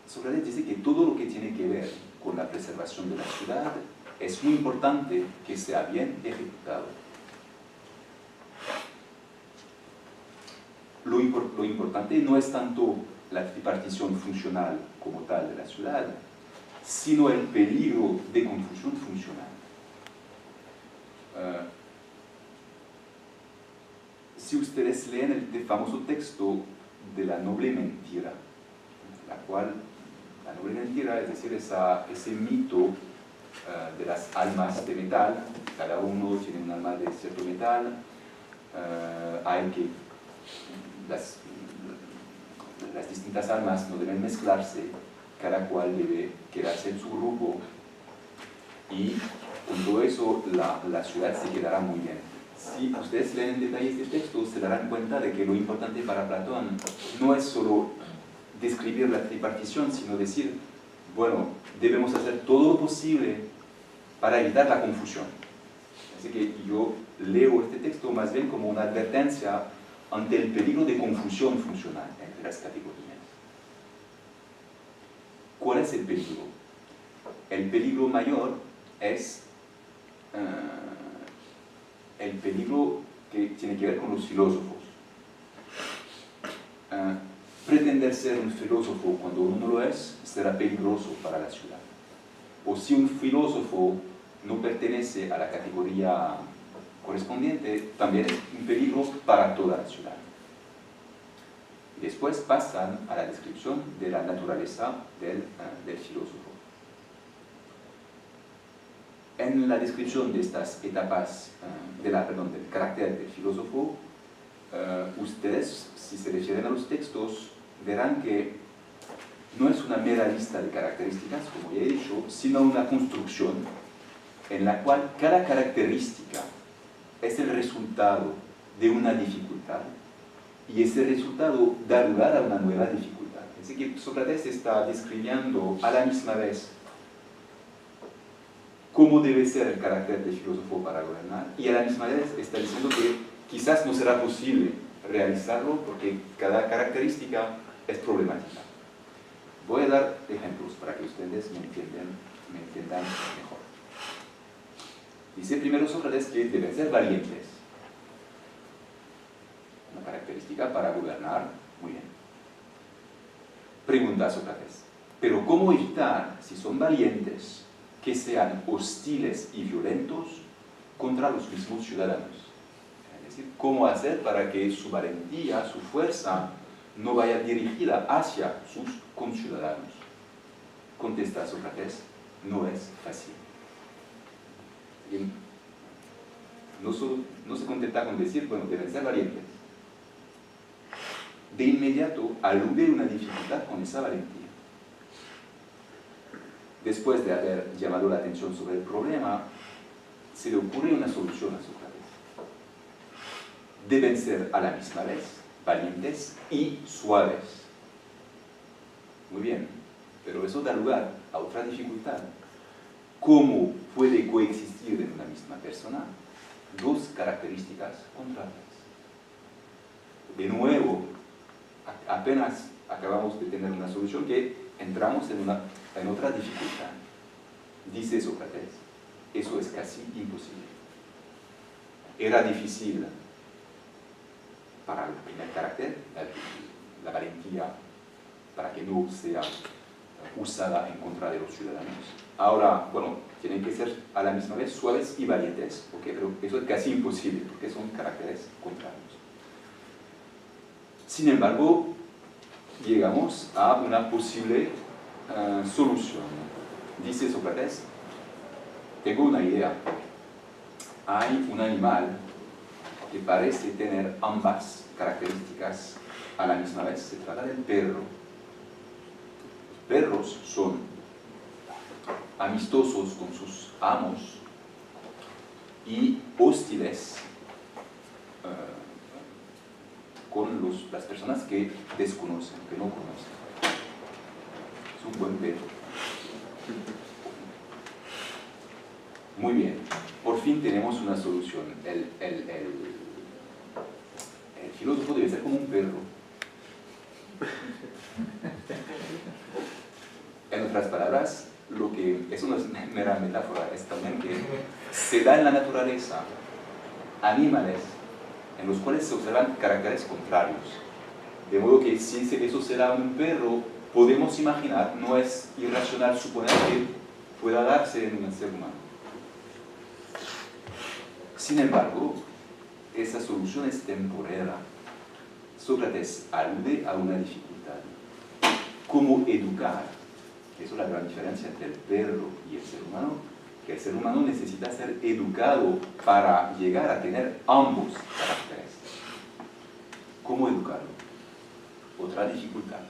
Sócrates dice que todo lo que tiene que ver con la preservación de la ciudad es muy importante que sea bien ejecutado. Lo importante no es tanto la tripartición funcional como tal de la ciudad, sino el peligro de confusión funcional. Si ustedes leen el famoso texto de la noble mentira, la noble mentira, es decir, ese mito de las almas de metal, cada uno tiene un alma de cierto metal, hay que las distintas almas no deben mezclarse, cada cual debe quedarse en su grupo, y con todo eso la ciudad se quedará muy bien. si ustedes leen en detalle este texto, se darán cuenta de que lo importante para Platón no es solo describir la tripartición, sino decir, bueno, debemos hacer todo lo posible para evitar la confusión. Así que yo leo este texto más bien como una advertencia ante el peligro de confusión funcional entre las categorías. ¿Cuál es el peligro? El peligro mayor es el peligro que tiene que ver con los filósofos. Pretender ser un filósofo cuando uno no lo es, será peligroso para la ciudad. O si un filósofo no pertenece a la categoría correspondiente, también es un peligro para toda la ciudad. Después pasan a la descripción de la naturaleza del filósofo. En la descripción de estas etapas del carácter del filósofo, ustedes, si se refieren a los textos, verán que no es una mera lista de características, como ya he dicho, sino una construcción en la cual cada característica es el resultado de una dificultad y ese resultado da lugar a una nueva dificultad. Así que Sócrates está describiendo a la misma vez cómo debe ser el carácter del filósofo para gobernar, y a la misma vez está diciendo que quizás no será posible realizarlo porque cada característica es problemática. Voy a dar ejemplos para que ustedes me entiendan mejor. Dice primero Sócrates que deben ser valientes. Una característica para gobernar, muy bien. Pregunta Sócrates, ¿pero cómo evitar, si son valientes, que sean hostiles y violentos contra los mismos ciudadanos? Es decir, ¿cómo hacer para que su valentía, su fuerza, no vaya dirigida hacia sus conciudadanos? Contesta Sócrates, no es fácil. No se contenta con decir, bueno, deben ser valientes. De inmediato alude una dificultad con esa valentía. Después de haber llamado la atención sobre el problema, se le ocurre una solución a Sócrates. Deben ser a la misma vez valientes y suaves. Muy bien, pero eso da lugar a otra dificultad. ¿Cómo puede coexistir en una misma persona dos características contrarias? De nuevo, apenas acabamos de tener una solución que entramos en otra dificultad. Dice Sócrates, eso es casi imposible. Era difícil para el primer carácter, la valentía, para que no sea usada en contra de los ciudadanos. Ahora, bueno, tienen que ser a la misma vez suaves y valientes, pero eso es casi imposible, porque son caracteres contrarios. Sin embargo, llegamos a una posible solución. Dice Sócrates, tengo una idea. Hay un animal que parece tener ambas características a la misma vez. Se trata del perro. Los perros son amistosos con sus amos y hostiles con las personas que desconocen, que no conocen. Es un buen perro. Muy bien, por fin tenemos una solución. El filósofo debe ser como un perro. En otras palabras, eso no es una mera metáfora, es también que se da en la naturaleza animales en los cuales se observan caracteres contrarios. De modo que si eso se da en un perro, podemos imaginar, no es irracional suponer que pueda darse en un ser humano. Sin embargo, esa solución es temporera. Sócrates alude a una dificultad. ¿Cómo educar? Eso es la gran diferencia entre el perro y el ser humano, que el ser humano necesita ser educado para llegar a tener ambos caracteres. ¿Cómo educarlo? Otra dificultad.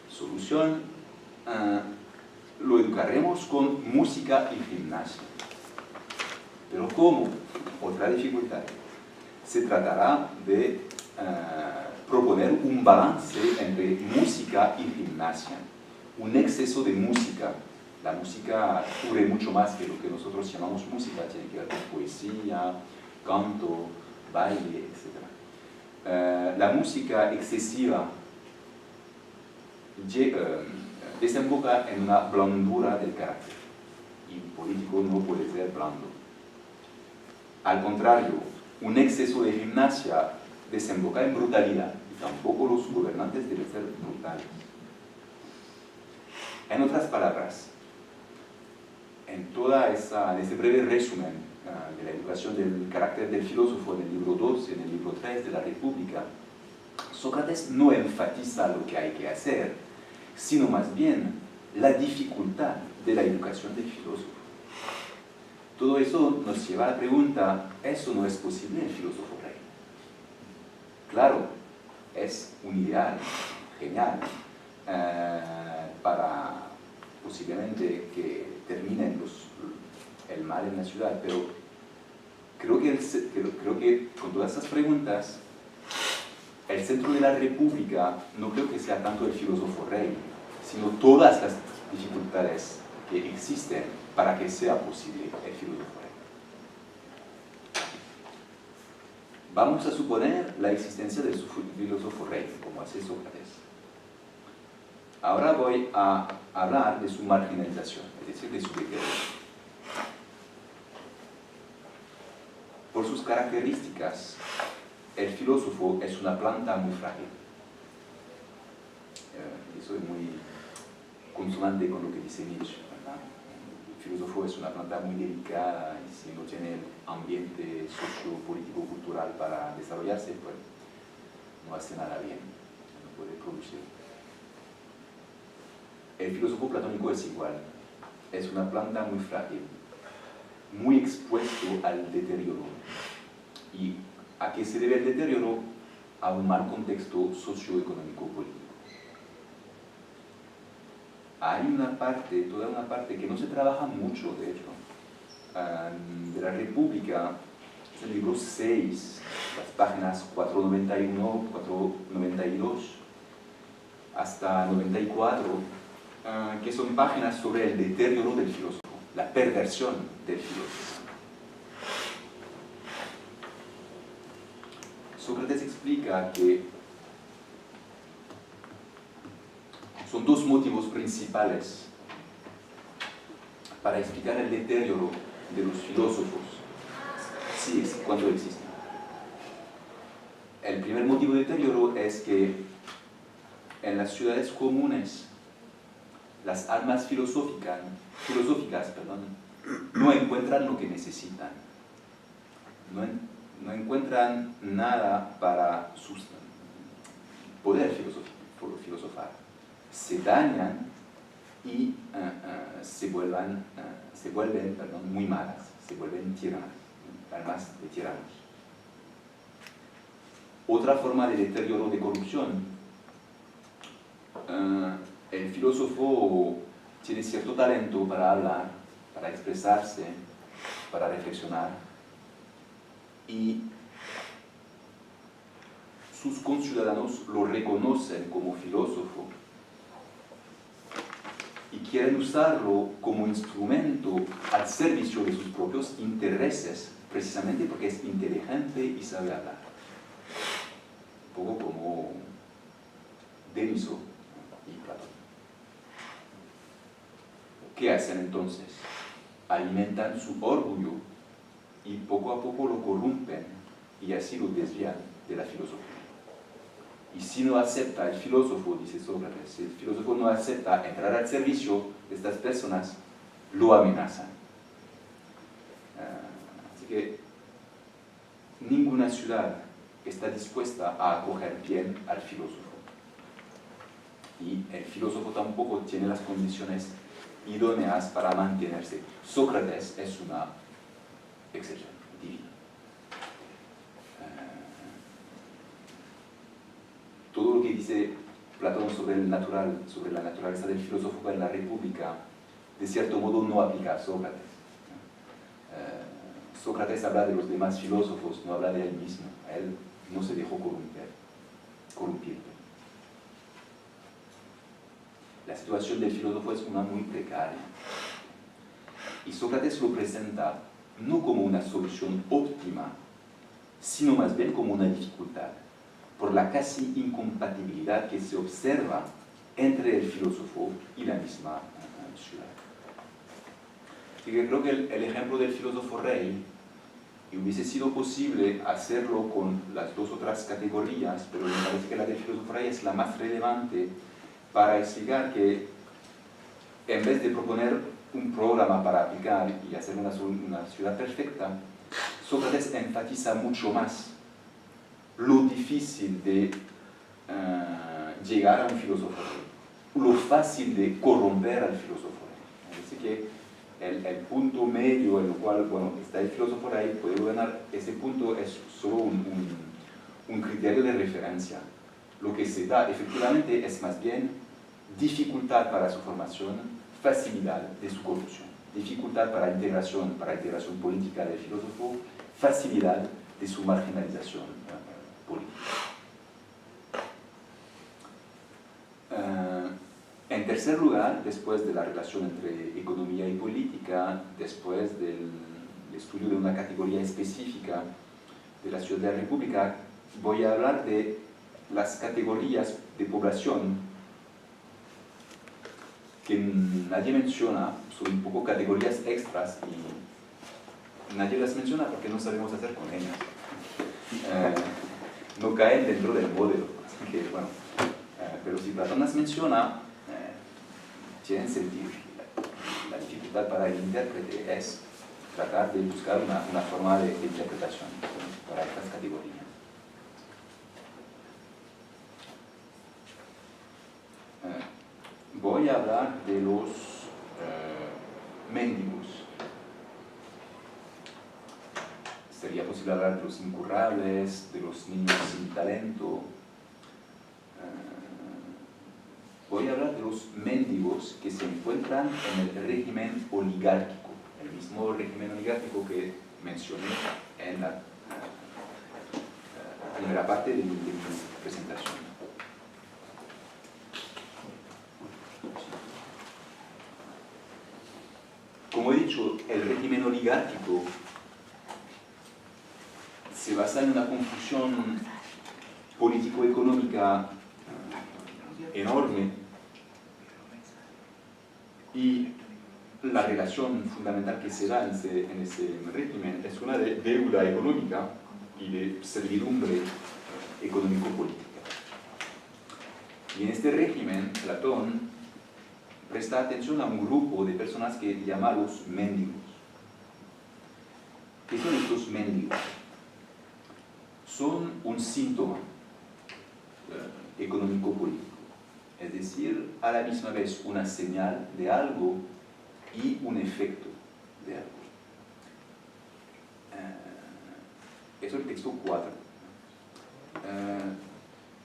Solución, lo educaremos con música y gimnasia. Pero ¿cómo? Otra dificultad. Se tratará de proponer un balance entre música y gimnasia. Un exceso de música. La música cubre mucho más que lo que nosotros llamamos música. Tiene que ver con poesía, canto, baile, etc. La música excesiva desemboca en una blandura del carácter. Y un político no puede ser blando. Al contrario, un exceso de gimnasia desemboca en brutalidad. Y tampoco los gobernantes deben ser brutales. En otras palabras, en ese breve resumen de la educación del carácter del filósofo en el libro 2 y en el libro 3 de la República, Sócrates no enfatiza lo que hay que hacer, sino más bien la dificultad de la educación del filósofo. Todo eso nos lleva a la pregunta, ¿eso no es posible en el filósofo rey? Claro, es un ideal genial para posiblemente que terminen el mal en la ciudad, pero creo que con todas esas preguntas, el centro de la República no creo que sea tanto el filósofo rey, sino todas las dificultades que existen para que sea posible el filósofo rey. Vamos a suponer la existencia del filósofo rey, como hace Sócrates. Ahora voy a hablar de su marginalización, es decir, de su deterioro. Por sus características, el filósofo es una planta muy frágil. Eso es muy consonante con lo que dice Nietzsche, ¿verdad? El filósofo es una planta muy delicada y si no tiene el ambiente socio-político-cultural para desarrollarse, pues no hace nada bien, no puede producir. El filósofo platónico es igual, es una planta muy frágil, muy expuesto al deterioro. ¿Y a qué se debe el deterioro? A un mal contexto socioeconómico-político. Hay toda una parte que no se trabaja mucho, de hecho, de la República, es el libro 6, las páginas 491, 492, hasta 94, que son páginas sobre el deterioro del filósofo, la perversión del filósofo. Sócrates explica que son dos motivos principales para explicar el deterioro de los filósofos, cuando existen. El primer motivo de deterioro es que en las ciudades comunes las almas filosóficas no encuentran lo que necesitan, no encuentran nada para poder filosofar. Se dañan y se vuelven muy malas, se vuelven tiranas, almas de tiranos. Otra forma de deterioro de corrupción, el filósofo tiene cierto talento para hablar, para expresarse, para reflexionar, y sus conciudadanos lo reconocen como filósofo y quieren usarlo como instrumento al servicio de sus propios intereses, precisamente porque es inteligente y sabe hablar. Un poco como Deniso y Platón. ¿Qué hacen entonces? Alimentan su orgullo y poco a poco lo corrompen y así lo desvían de la filosofía. Y si no acepta el filósofo, dice Sócrates, si el filósofo no acepta entrar al servicio de estas personas, lo amenazan. Así que ninguna ciudad está dispuesta a acoger bien al filósofo. Y el filósofo tampoco tiene las condiciones idóneas para mantenerse. Sócrates es una excepción divina. Todo lo que dice Platón sobre la naturaleza del filósofo en la República, de cierto modo no aplica a Sócrates. Sócrates habla de los demás filósofos, no habla de él mismo. Él no se dejó corrompir. La situación del filósofo es una muy precaria. Y Sócrates lo presenta no como una solución óptima, sino más bien como una dificultad, por la casi incompatibilidad que se observa entre el filósofo y la misma ciudad. Y creo que el ejemplo del filósofo rey, y hubiese sido posible hacerlo con las dos otras categorías, pero me parece que la del filósofo rey es la más relevante para explicar que en vez de proponer un programa para aplicar y hacer una ciudad perfecta, Sócrates enfatiza mucho más lo difícil de llegar a un filósofo rey, lo fácil de corromper al filósofo rey. Así que el punto medio en el cual está el filósofo rey puede gobernar, ese punto es solo un criterio de referencia. Lo que se da efectivamente es más bien dificultad para su formación, facilidad de su corrupción, dificultad para integración política del filósofo, facilidad de su marginalización política. En tercer lugar, después de la relación entre economía y política, después del estudio de una categoría específica de la ciudad de la República, voy a hablar de las categorías de población que nadie menciona, son un poco categorías extras y nadie las menciona porque no sabemos hacer con ellas. No caen dentro del modelo, así que bueno, pero si Platón las menciona, tienen sentido. La dificultad para el intérprete es tratar de buscar una forma de interpretación para estas categorías. Voy a hablar de los mendigos. Sería posible hablar de los incurrables, de los niños sin talento. Voy a hablar de los mendigos que se encuentran en el régimen oligárquico, el mismo régimen oligárquico que mencioné en la primera parte de mi presentación. Como he dicho, el régimen oligárquico se basa en una confusión político-económica enorme y la relación fundamental que se da en ese régimen es una de deuda económica y de servidumbre económico-política. Y en este régimen, Platón presta atención a un grupo de personas que llama los mendigos. ¿Qué son estos mendigos? Son un síntoma económico-político, es decir, a la misma vez una señal de algo y un efecto de algo. Eso es el texto 4.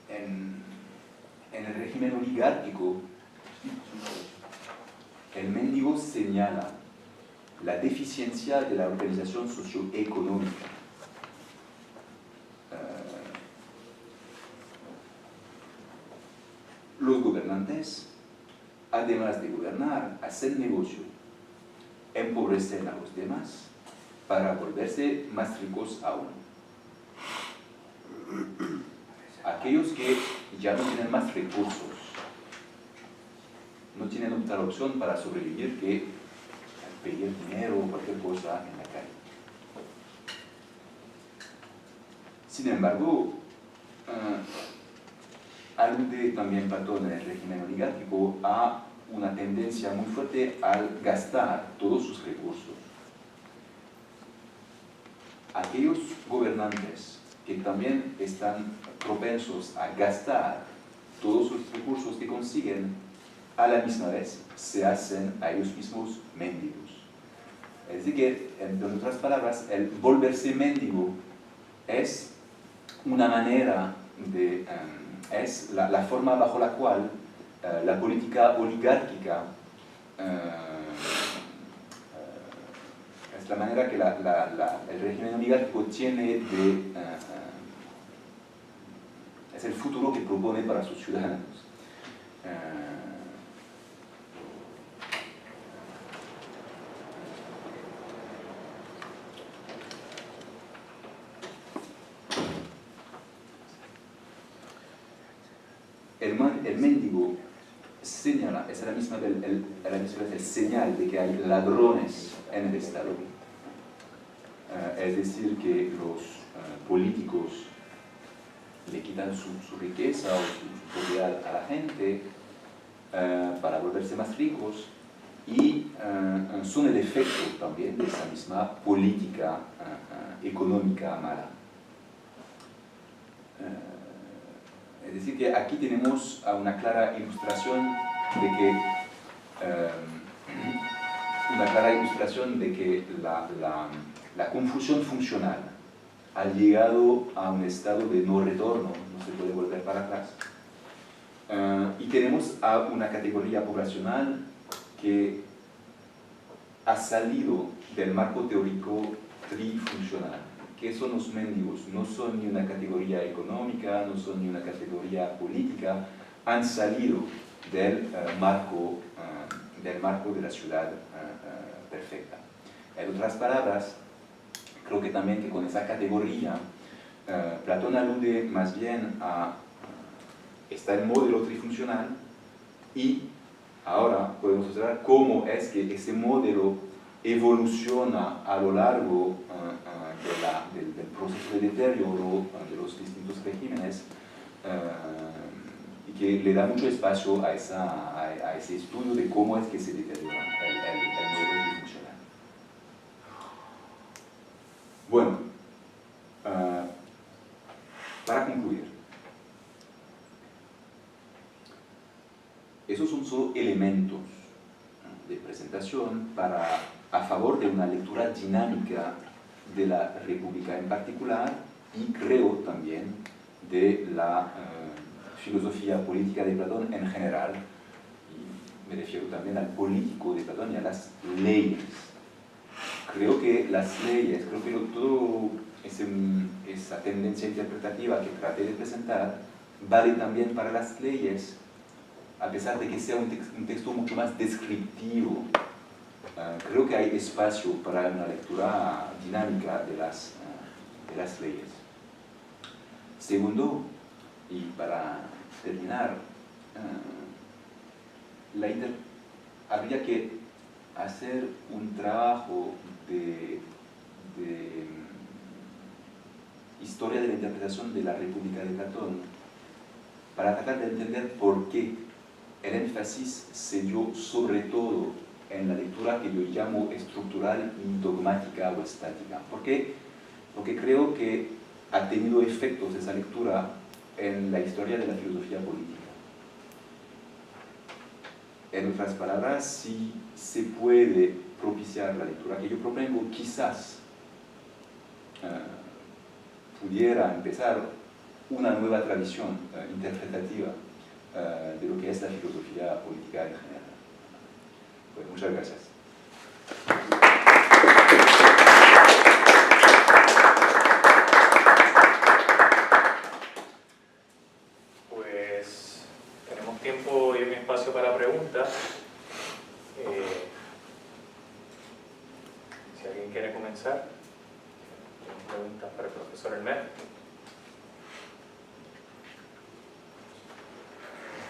En el régimen oligárquico, el mendigo señala la deficiencia de la organización socioeconómica. Los gobernantes, además de gobernar, hacen negocio, empobrecen a los demás para volverse más ricos aún. Aquellos que ya no tienen más recursos, no tienen otra opción para sobrevivir que pedir dinero o cualquier cosa en la calle. Sin embargo, alude también Platón en el régimen oligárquico a una tendencia muy fuerte al gastar todos sus recursos. Aquellos gobernantes que también están propensos a gastar todos los recursos que consiguen, a la misma vez se hacen a ellos mismos mendigos. Es decir, que, en otras palabras, el volverse mendigo es una manera de... es la forma bajo la cual la política oligárquica, es la manera que el régimen oligárquico tiene de... es el futuro que propone para sus ciudadanos. El mendigo señala, es a la misma vez el señal de que hay ladrones en el Estado. Es decir, que los políticos le quitan su riqueza o su propiedad a la gente para volverse más ricos y son el efecto también de esa misma política económica mala. Es decir, que aquí tenemos una clara ilustración de que, la confusión funcional ha llegado a un estado de no retorno, no se puede volver para atrás. Y tenemos a una categoría poblacional que ha salido del marco teórico trifuncional. ¿Qué son los mendigos? No son ni una categoría económica, no son ni una categoría política, han salido del marco de la ciudad perfecta. En otras palabras, creo que también que con esa categoría Platón alude más bien a está el modelo trifuncional y ahora podemos observar cómo es que ese modelo evoluciona a lo largo del proceso de deterioro de los distintos regímenes y que le da mucho espacio a ese estudio de cómo es que se deteriora el modelo trifuncional. Bueno, para concluir, esos son solo elementos de presentación a favor de una lectura dinámica de la República en particular y creo también de la filosofía política de Platón en general. Y me refiero también al político de Platón y a las leyes. Creo que las leyes, creo que toda esa tendencia interpretativa que traté de presentar vale también para las leyes, a pesar de que sea un texto mucho más descriptivo. Creo que hay espacio para una lectura dinámica de las leyes. Segundo, y para terminar, habría que hacer un trabajo de historia de la interpretación de la República de Platón para tratar de entender por qué el énfasis se dio sobre todo en la lectura que yo llamo estructural y dogmática o estática. ¿Por qué? Porque creo que ha tenido efectos esa lectura en la historia de la filosofía política. En otras palabras, si se puede propiciar la lectura que yo propongo, quizás pudiera empezar una nueva tradición interpretativa de lo que es la filosofía política en general. Pues muchas gracias. Pues tenemos tiempo y un espacio para preguntas. Si alguien quiere comenzar, ¿tienen preguntas para el profesor Hermet?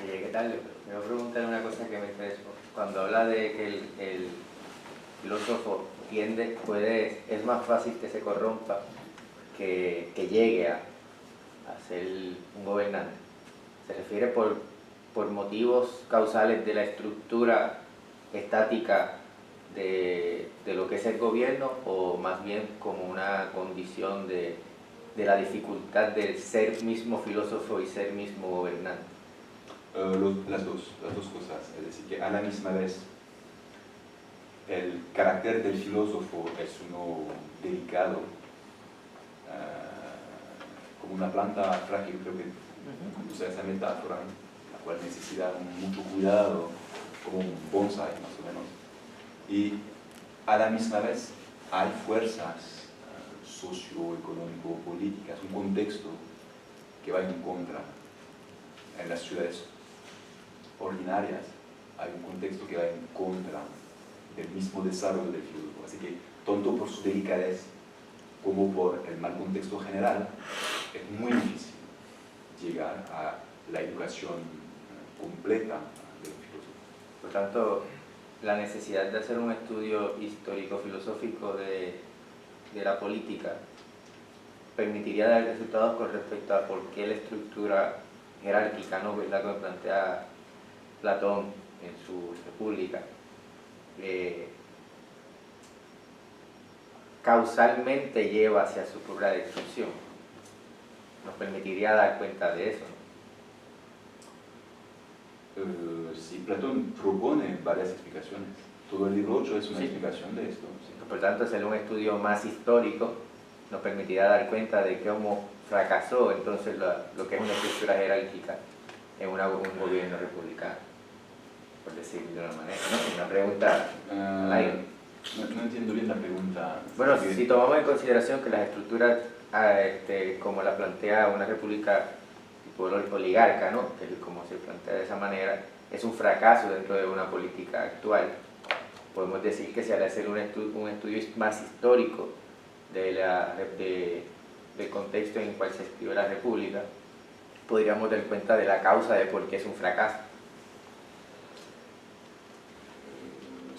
¿Qué tal? Me voy a preguntar una cosa que me interesó. Cuando habla de que el filósofo es más fácil que se corrompa que llegue a ser un gobernante, ¿se refiere por motivos causales de la estructura estática de lo que es el gobierno o más bien como una condición de la dificultad de ser mismo filósofo y ser mismo gobernante? Las dos cosas, es decir, que a la misma vez el carácter del filósofo es uno delicado, como una planta frágil, creo que usa esa metáfora, la cual necesita mucho cuidado, como un bonsai más o menos, y a la misma vez hay fuerzas socioeconómico-políticas, un contexto que va en contra. En las ciudades ordinarias hay un contexto que va en contra del mismo desarrollo del filósofo. Así que, tanto por su delicadez como por el mal contexto general, es muy difícil llegar a la educación completa de un filósofo. Por tanto, la necesidad de hacer un estudio histórico-filosófico de la política permitiría dar resultados con respecto a por qué la estructura jerárquica, ¿no?, la que plantea Platón en su República, causalmente lleva hacia su propia destrucción. Nos permitiría dar cuenta de eso, ¿no? Sí, Platón propone varias explicaciones. Todo el libro 8 es una Sí. explicación de esto. Sí. Por tanto, hacer un estudio más histórico nos permitirá dar cuenta de cómo fracasó entonces lo que es una estructura jerárquica en un gobierno republicano, por decirlo de una manera, ¿no? Una pregunta al aire. No entiendo bien la pregunta. Bueno, si tomamos en consideración que las estructuras como la plantea una república tipo oligarca, ¿no?, que como se plantea de esa manera, es un fracaso dentro de una política actual, podemos decir que se hará hacer un estudio más histórico del contexto en el cual se escribió la república, podríamos dar cuenta de la causa de por qué es un fracaso.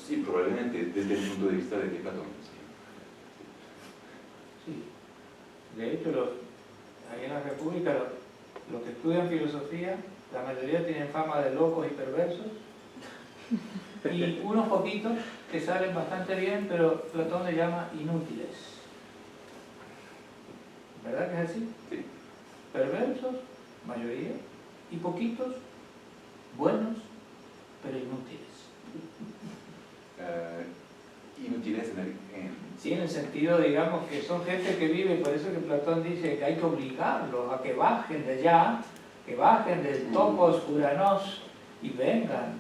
Sí, probablemente desde el punto de vista de Platón. Sí. De hecho, ahí en la República, los que estudian filosofía, la mayoría tienen fama de locos y perversos, y unos poquitos que salen bastante bien, pero Platón le llama inútiles. ¿Verdad que es así? Sí. Perversos, mayoría, y poquitos, buenos, pero inútiles. Inútiles Sí, en el sentido, digamos, que son gente que vive, por eso que Platón dice que hay que obligarlos a que bajen de allá, que bajen del topos uranos y vengan.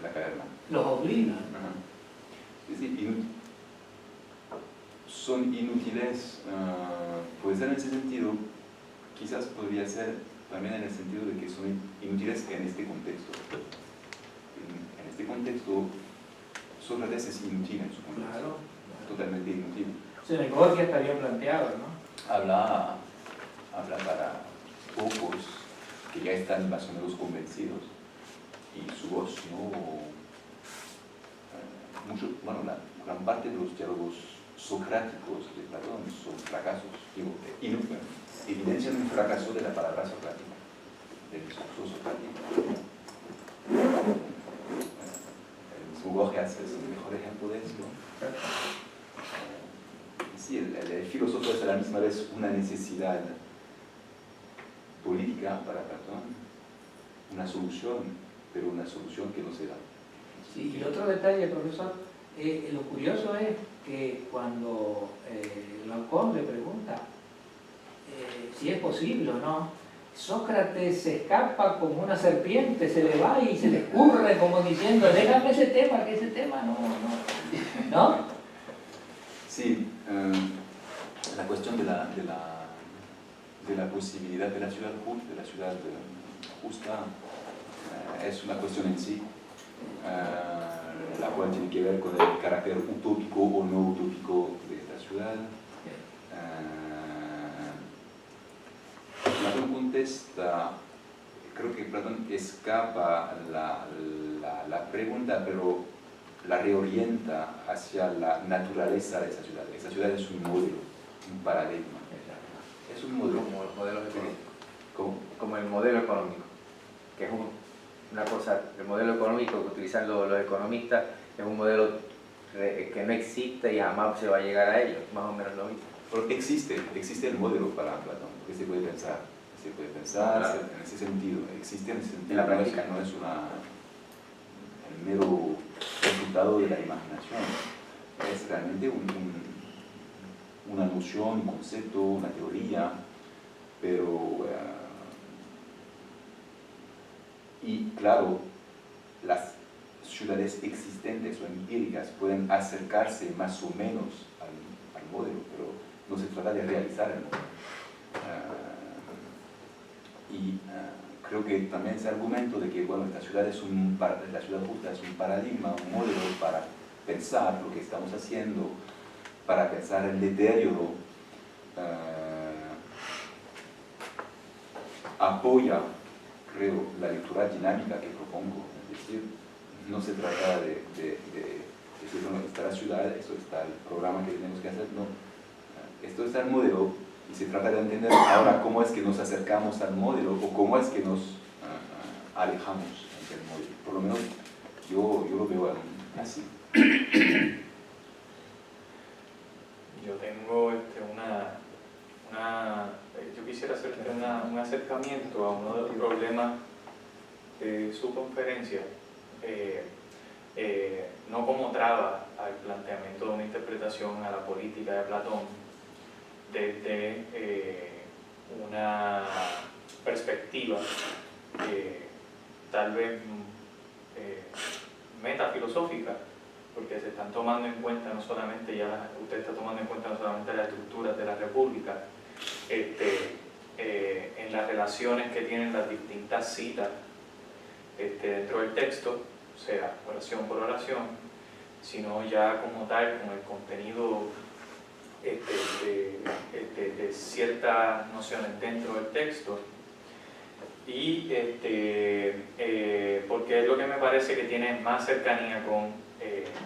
la caverna. Los obligan. Ajá. Es decir, son inútiles, pues en ese sentido, quizás podría ser también en el sentido de que son inútiles en este contexto. En este contexto, Sócrates es inútil en su contexto. Claro. Totalmente inútil. O sea, el Gorgia está bien planteado, ¿no? Habla para pocos que ya están más o menos convencidos y su voz bueno, la gran parte de los diálogos socráticos de Platón son fracasos, evidencian un fracaso de la palabra socrática, del discurso socrático. El mismo Gorgias es el mejor ejemplo de esto. Sí, el filósofo es a la misma vez una necesidad política para Platón, una solución, pero una solución que no se da. Sí, y otro detalle, profesor, lo curioso es que cuando Glaucón le pregunta si es posible o no, Sócrates se escapa como una serpiente, se le va y se le escurre como diciendo, déjame ese tema, que ese tema ¿no? Sí, la cuestión de la posibilidad de la ciudad justa es una cuestión en sí, la cual tiene que ver con el carácter utópico o no utópico de esta ciudad. Platón contesta, creo que Platón escapa la pregunta, pero la reorienta hacia la naturaleza de esa ciudad. Esa ciudad es un modelo, un paradigma. Es un modelo. Como los modelos económicos. ¿Cómo? Como el modelo económico, que es una cosa, el modelo económico que utilizan los economistas es un modelo que no existe y jamás se va a llegar a ello, más o menos lo mismo. Pero existe el modelo para Platón, que se puede pensar, Claro. en ese sentido, existe en ese sentido, En la práctica. no es el mero resultado de la imaginación, es realmente una noción, un concepto, una teoría, pero y claro, las ciudades existentes o empíricas pueden acercarse más o menos al modelo, pero no se trata de realizar el modelo. Creo que también ese argumento de que bueno, la ciudad justa es un paradigma, un modelo para pensar lo que estamos haciendo, para pensar el deterioro, apoya, creo, la lectura dinámica que propongo. Es decir, no se trata de decir, bueno, está la ciudad, esto está el programa que tenemos que hacer, no. Esto está el modelo y se trata de entender ahora cómo es que nos acercamos al modelo o cómo es que nos alejamos del modelo. Por lo menos yo lo veo así. Yo tengo yo quisiera hacer un acercamiento a uno de los problemas de su conferencia, no como traba al planteamiento de una interpretación a la política de Platón desde una perspectiva tal vez metafilosófica, porque se están tomando en cuenta no solamente usted está tomando en cuenta no solamente las estructuras de la república, en las relaciones que tienen las distintas citas dentro del texto, o sea, oración por oración, sino ya como tal, con el contenido de ciertas nociones dentro del texto, y porque es lo que me parece que tiene más cercanía con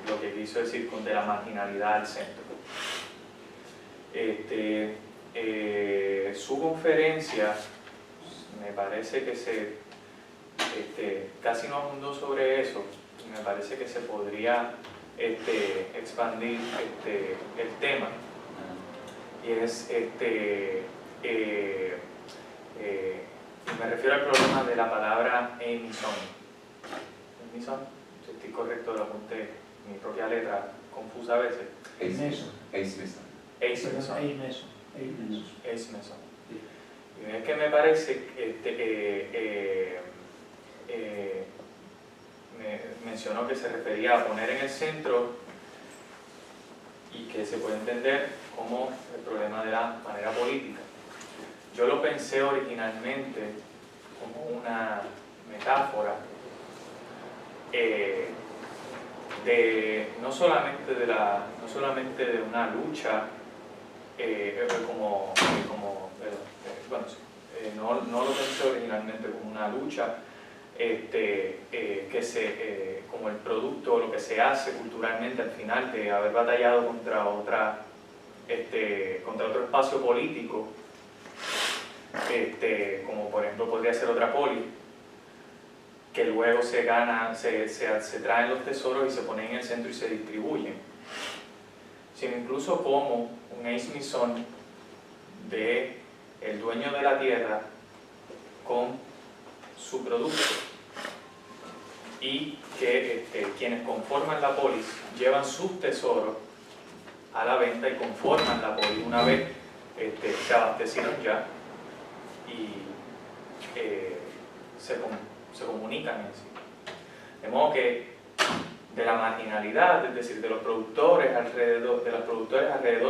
lo que quiso decir con de la marginalidad al centro. Su conferencia me parece que casi no abundó sobre eso, y me parece que se podría expandir el tema, y es me refiero al problema de la palabra émission. ¿Émission? Si estoy correcto, lo apunté, mi propia letra confusa a veces. Éismeson. Éismeson. Éismeson. Y es que me parece mencionó que se refería a poner en el centro y que se puede entender como el problema de la manera política. Yo lo pensé originalmente como una metáfora no solamente de una lucha, no lo pensé originalmente como una lucha como el producto, lo que se hace culturalmente al final de haber batallado contra otro espacio político, como por ejemplo podría ser otra poli, que luego se traen los tesoros y se ponen en el centro y se distribuyen, sino incluso como un éismeson de el dueño de la tierra con su producto, y que quienes conforman la polis llevan sus tesoros a la venta y conforman la polis una vez se abastecieron ya y se comunican en sí. De modo que de la marginalidad, es decir, de los productores alrededor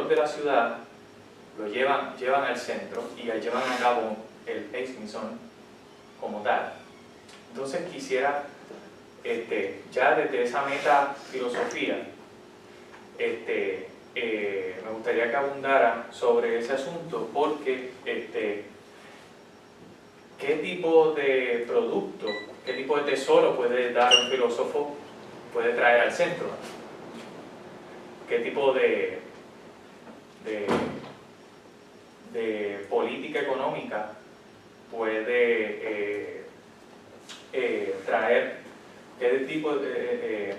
de la ciudad, lo llevan al centro y llevan a cabo el éismeson como tal. Entonces quisiera, ya desde esa metafilosofía, me gustaría que abundara sobre ese asunto, porque ¿qué tipo de producto, qué tipo de tesoro puede dar un filósofo, puede traer al centro? ¿Qué tipo de política económica puede traer? ¿Qué tipo de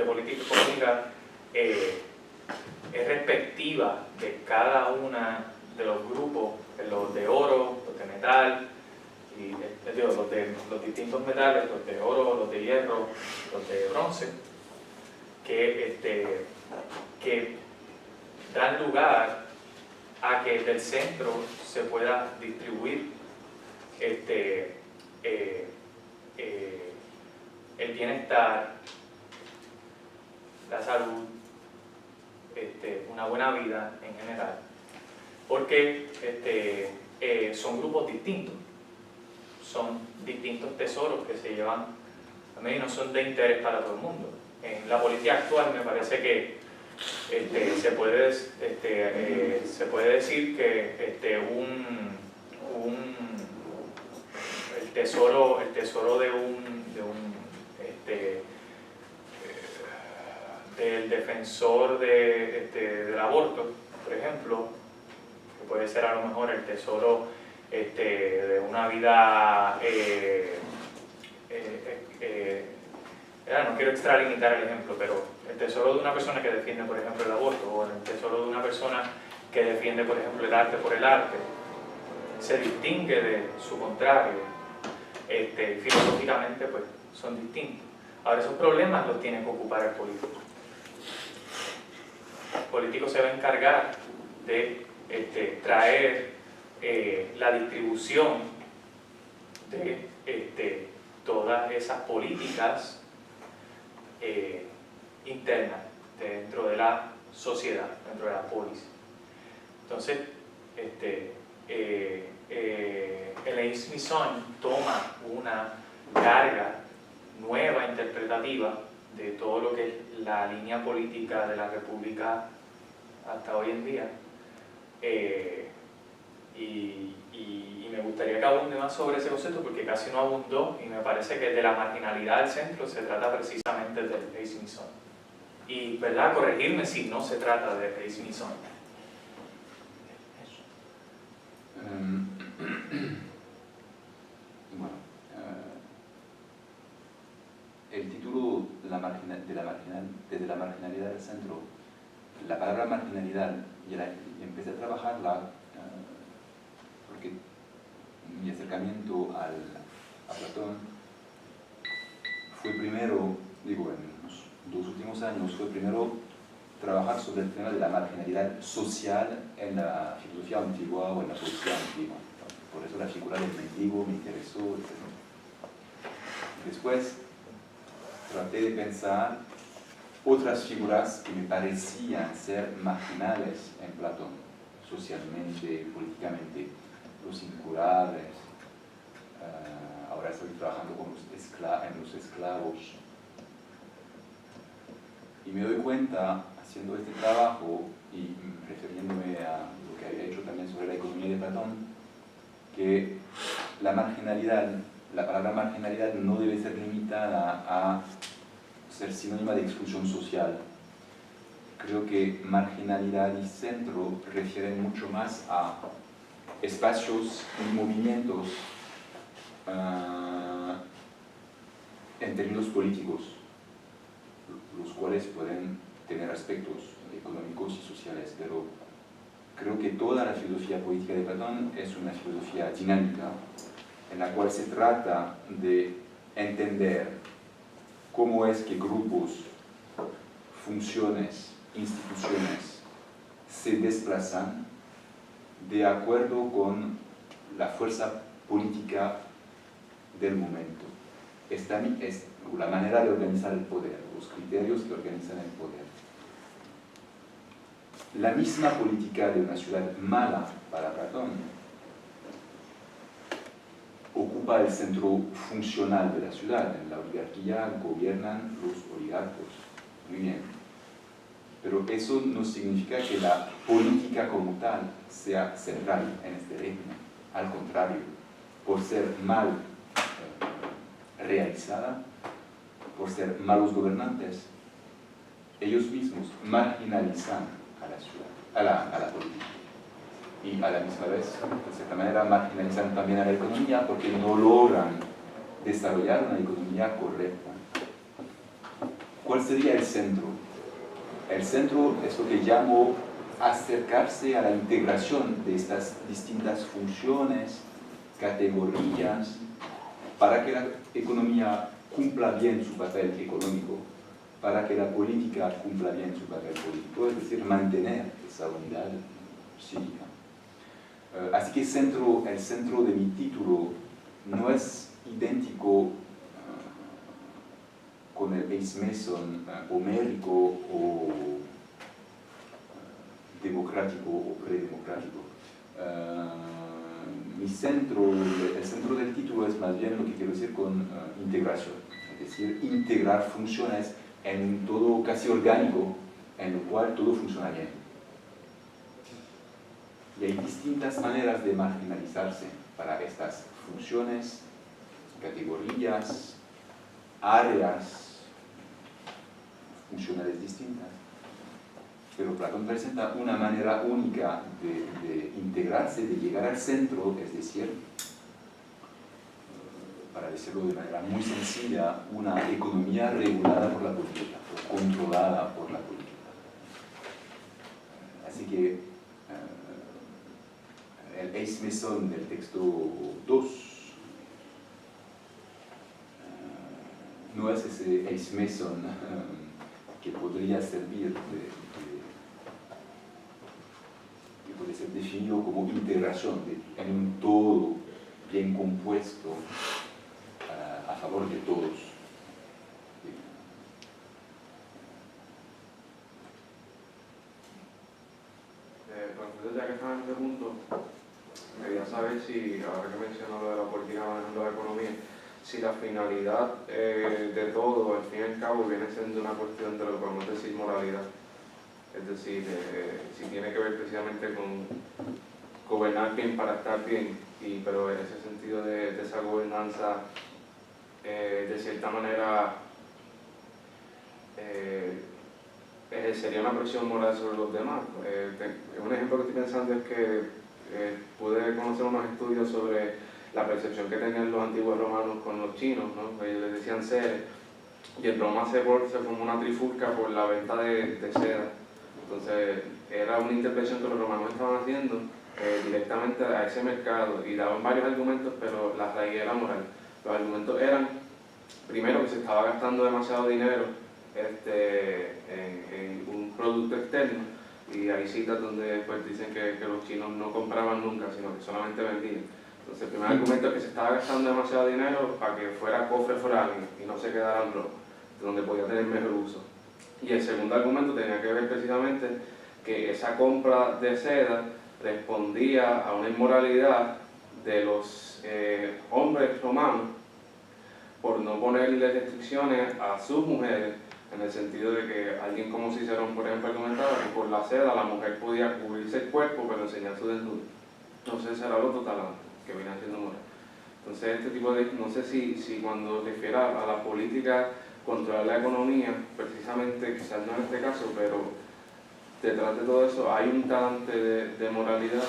política económica es respectiva de cada una de los grupos, los de oro, los de metal, y los distintos metales, los de oro, los de hierro, los de bronce, que dan lugar a que del centro se pueda distribuir el bienestar la salud, una buena vida en general, porque son grupos distintos, son distintos tesoros que se llevan a mí, no son de interés para todo el mundo. En la política actual me parece que se puede decir que el tesoro del defensor del aborto, por ejemplo, que puede ser a lo mejor el tesoro de una vida, no quiero extralimitar el ejemplo, pero el tesoro de una persona que defiende, por ejemplo, el aborto, o el tesoro de una persona que defiende, por ejemplo, el arte por el arte, se distingue de su contrario, filosóficamente pues son distintos. Ahora, esos problemas los tiene que ocupar el político. El político se va a encargar de traer la distribución de todas esas políticas internas dentro de la sociedad, dentro de la polis. Entonces, el Smithson toma una carga nueva, interpretativa, de todo lo que es la línea política de la República hasta hoy en día, y me gustaría que abunde más sobre ese concepto porque casi no abundó, y me parece que de la marginalidad del centro se trata precisamente del Smithson. Y, ¿verdad?, corregirme si no se trata de Smithson. Bueno, el título desde la marginalidad del centro, la palabra marginalidad, y empecé a trabajarla porque mi acercamiento a Platón fue primero, digo, en los 2 últimos años, fue primero trabajar sobre el tema de la marginalidad social en la filosofía antigua o en la poesía antigua. Por eso la figura del mendigo me interesó, etc. Después traté de pensar otras figuras que me parecían ser marginales en Platón, socialmente, políticamente, los incurables. Ahora estoy trabajando con en los esclavos. Y me doy cuenta, haciendo este trabajo y refiriéndome a lo que había hecho también sobre la economía de Platón, que la palabra marginalidad no debe ser limitada a ser sinónima de exclusión social. Creo que marginalidad y centro refieren mucho más a espacios y movimientos en términos políticos, los cuales pueden tener aspectos económicos y sociales, pero creo que toda la filosofía política de Platón es una filosofía dinámica, en la cual se trata de entender cómo es que grupos, funciones, instituciones se desplazan de acuerdo con la fuerza política del momento. Esta es la manera de organizar el poder, los criterios que organizan el poder. La misma política de una ciudad mala para Platón ocupa el centro funcional de la ciudad. En la oligarquía gobiernan los oligarcos. Muy bien. Pero eso no significa que la política como tal sea central en este régimen. Al contrario, por ser mal realizada, por ser malos gobernantes, ellos mismos marginalizan a la ciudad, a la política. Y a la misma vez, de cierta manera, marginalizan también a la economía porque no logran desarrollar una economía correcta. ¿Cuál sería el centro? El centro es lo que llamo acercarse a la integración de estas distintas funciones, categorías, para que la economía cumpla bien su papel económico, para que la política cumpla bien su papel político, es decir, mantener esa unidad cívica. Así que el centro de mi título no es idéntico con el eis meson homérico o democrático o predemocrático. El centro del título es más bien lo que quiero decir con integración, es decir, integrar funciones en un todo casi orgánico, en lo cual todo funciona bien. Y hay distintas maneras de marginalizarse para estas funciones, categorías, áreas funcionales distintas. Pero Platón presenta una manera única de integrarse, de llegar al centro, es decir, para decirlo de manera muy sencilla, una economía regulada por la política, o controlada por la política. Así que el eis meson del texto 2 no es ese eis meson que podría servir que puede ser definido como integración en un todo bien compuesto a favor de todos. Profesor, ya que están en este punto, quería saber si, ahora que mencionó lo de la política manejando la economía, si la finalidad de todo, al fin y al cabo, viene siendo una cuestión de lo que podemos decir moralidad. Es decir, si tiene que ver precisamente con gobernar bien para estar bien, pero en ese sentido de esa gobernanza, de cierta manera, ejercería una presión moral sobre los demás. Un ejemplo que estoy pensando es que pude conocer unos estudios sobre la percepción que tenían los antiguos romanos con los chinos, ¿no? Ellos les decían seres, y el Roma se formó una trifulca por la venta de seda. Entonces era una intervención que los romanos estaban haciendo directamente a ese mercado, y daban varios argumentos, pero la raíz era moral. Los argumentos eran, primero, que se estaba gastando demasiado dinero en un producto externo, y hay citas donde pues, dicen que los chinos no compraban nunca, sino que solamente vendían. Entonces el primer argumento es que se estaba gastando demasiado dinero para que fuera cofre foráneo y no se quedara en Roma, donde podía tener mejor uso. Y el segundo argumento tenía que ver precisamente que esa compra de seda respondía a una inmoralidad de los hombres romanos por no ponerle restricciones a sus mujeres, en el sentido de que alguien como Cicerón, por ejemplo, argumentaba que por la seda la mujer podía cubrirse el cuerpo pero enseñar su desnudo. Entonces era lo total que viene siendo moral. Entonces este tipo de, no sé si cuando refiere a la política controlar la economía, precisamente, quizás no en este caso, pero detrás de todo eso hay un talante de moralidad,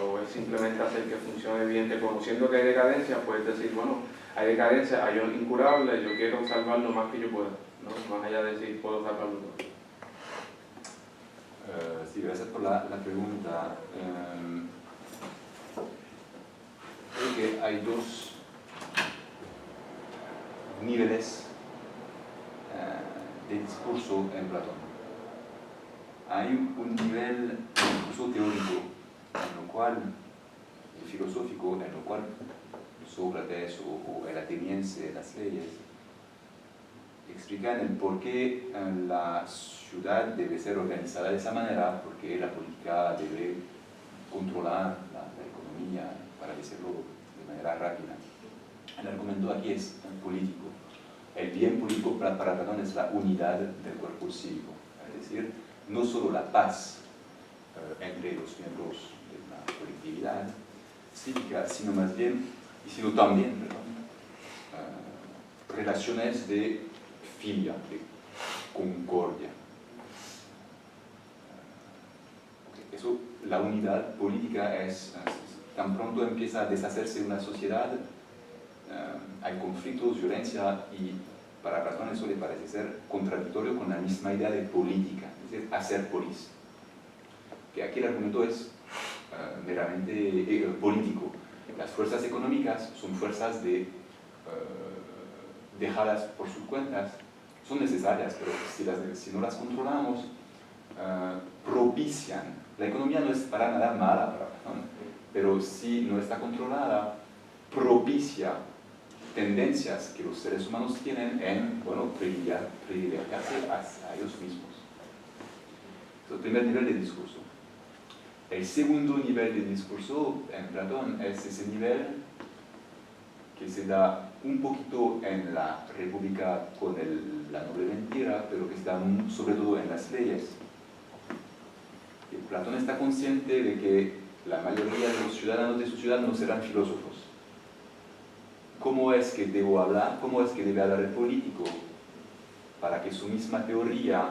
o es simplemente hacer que funcione bien, reconociendo que hay decadencia, puedes decir, bueno, hay decadencia, hay un incurable, yo quiero salvar lo más que yo pueda, ¿no? Más allá de decir, puedo salvarlo todo. Sí, gracias por la pregunta. Creo que hay dos niveles de discurso en Platón. Hay un nivel incluso teórico, en lo cual, filosófico, en lo cual Sócrates o el ateniense, las leyes, explican el por qué la ciudad debe ser organizada de esa manera, porque la política debe controlar la economía, para decirlo de manera rápida. El argumento aquí es político. El bien político para Platón es la unidad del cuerpo cívico, es decir, no solo la paz entre los miembros de la colectividad cívica, sino más bien, y sino también, relaciones de filia, de concordia. Eso, la unidad política es, tan pronto empieza a deshacerse una sociedad, hay conflictos, violencia, y para Platón eso le parece ser contradictorio con la misma idea de política, es decir, hacer polis. Que aquí el argumento es meramente político. Las fuerzas económicas son fuerzas dejadas por sus cuentas, son necesarias, pero si no las controlamos, propician. La economía no es para nada mala para Platón, pero si no está controlada, propicia tendencias que los seres humanos tienen en, bueno, privilegiarse a ellos mismos. Es el primer nivel de discurso. El segundo nivel de discurso en Platón es ese nivel que se da un poquito en la República con la noble mentira, pero que se da sobre todo en las leyes. Y Platón está consciente de que la mayoría de los ciudadanos de su ciudad no serán filósofos. ¿Cómo es que debo hablar? ¿Cómo es que debe hablar el político para que su misma teoría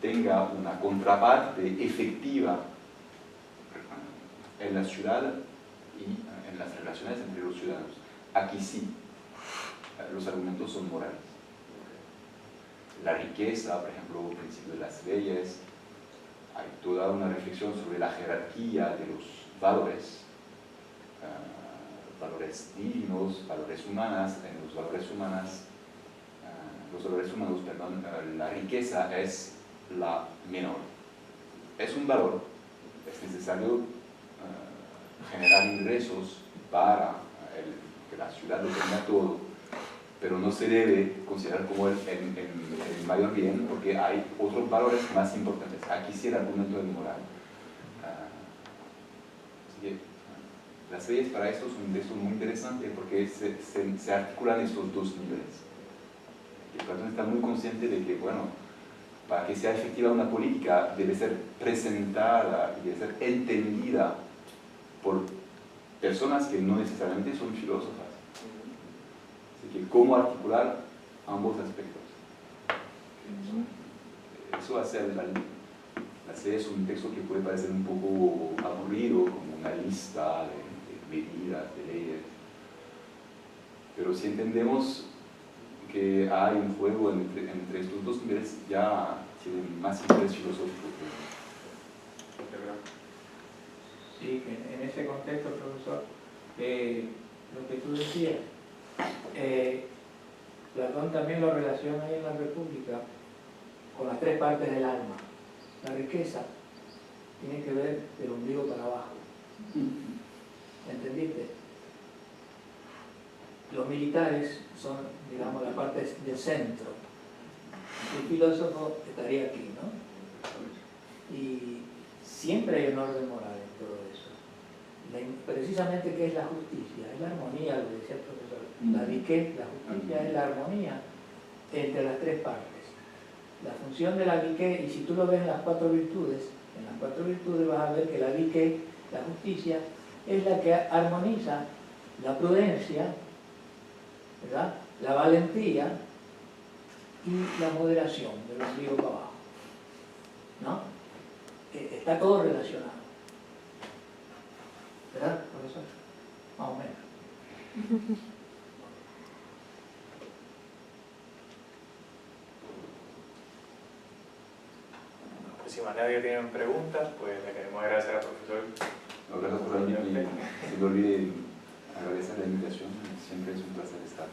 tenga una contraparte efectiva en la ciudad y en las relaciones entre los ciudadanos? Aquí sí, los argumentos son morales. La riqueza, por ejemplo, el principio de las leyes, hay toda una reflexión sobre la jerarquía de los valores, valores divinos, valores humanos. En los valores humanos, la riqueza es la menor. Es un valor, es necesario generar ingresos para que la ciudad lo tenga todo, pero no se debe considerar como el mayor bien, porque hay otros valores más importantes. Aquí sí el argumento es moral. Así que las leyes para esto son un texto muy interesante porque se articulan estos dos niveles. Y Platón está muy consciente de que, bueno, para que sea efectiva una política debe ser presentada y debe ser entendida por personas que no necesariamente son filósofas. Así que cómo articular ambos aspectos. Eso hace las leyes un texto que puede parecer un poco aburrido, como una lista de medidas, de leyes. Pero si entendemos que hay un juego entre estos dos niveles, ya tienen más interés filosófico. Sí, en ese contexto, profesor, lo que tú decías, Platón también lo relaciona ahí en la República con las tres partes del alma. La riqueza tiene que ver del ombligo para abajo. ¿Entendiste? Los militares son, digamos, la parte del centro. El filósofo estaría aquí, ¿no? Y siempre hay un orden moral en todo eso. Precisamente, ¿qué es la justicia? Es la armonía, lo decía el profesor. La justicia es la armonía entre las tres partes. La función de la vique, y si tú lo ves en las cuatro virtudes, vas a ver que la vique, la justicia, es la que armoniza la prudencia, ¿verdad?, la valentía y la moderación del ombligo para abajo, ¿no? Está todo relacionado, ¿verdad, profesor? Más o menos. Si más nadie tiene preguntas, pues le queremos agradecer al profesor. Gracias por la invitación. Se me olvide agradecer la invitación, siempre es un placer estar.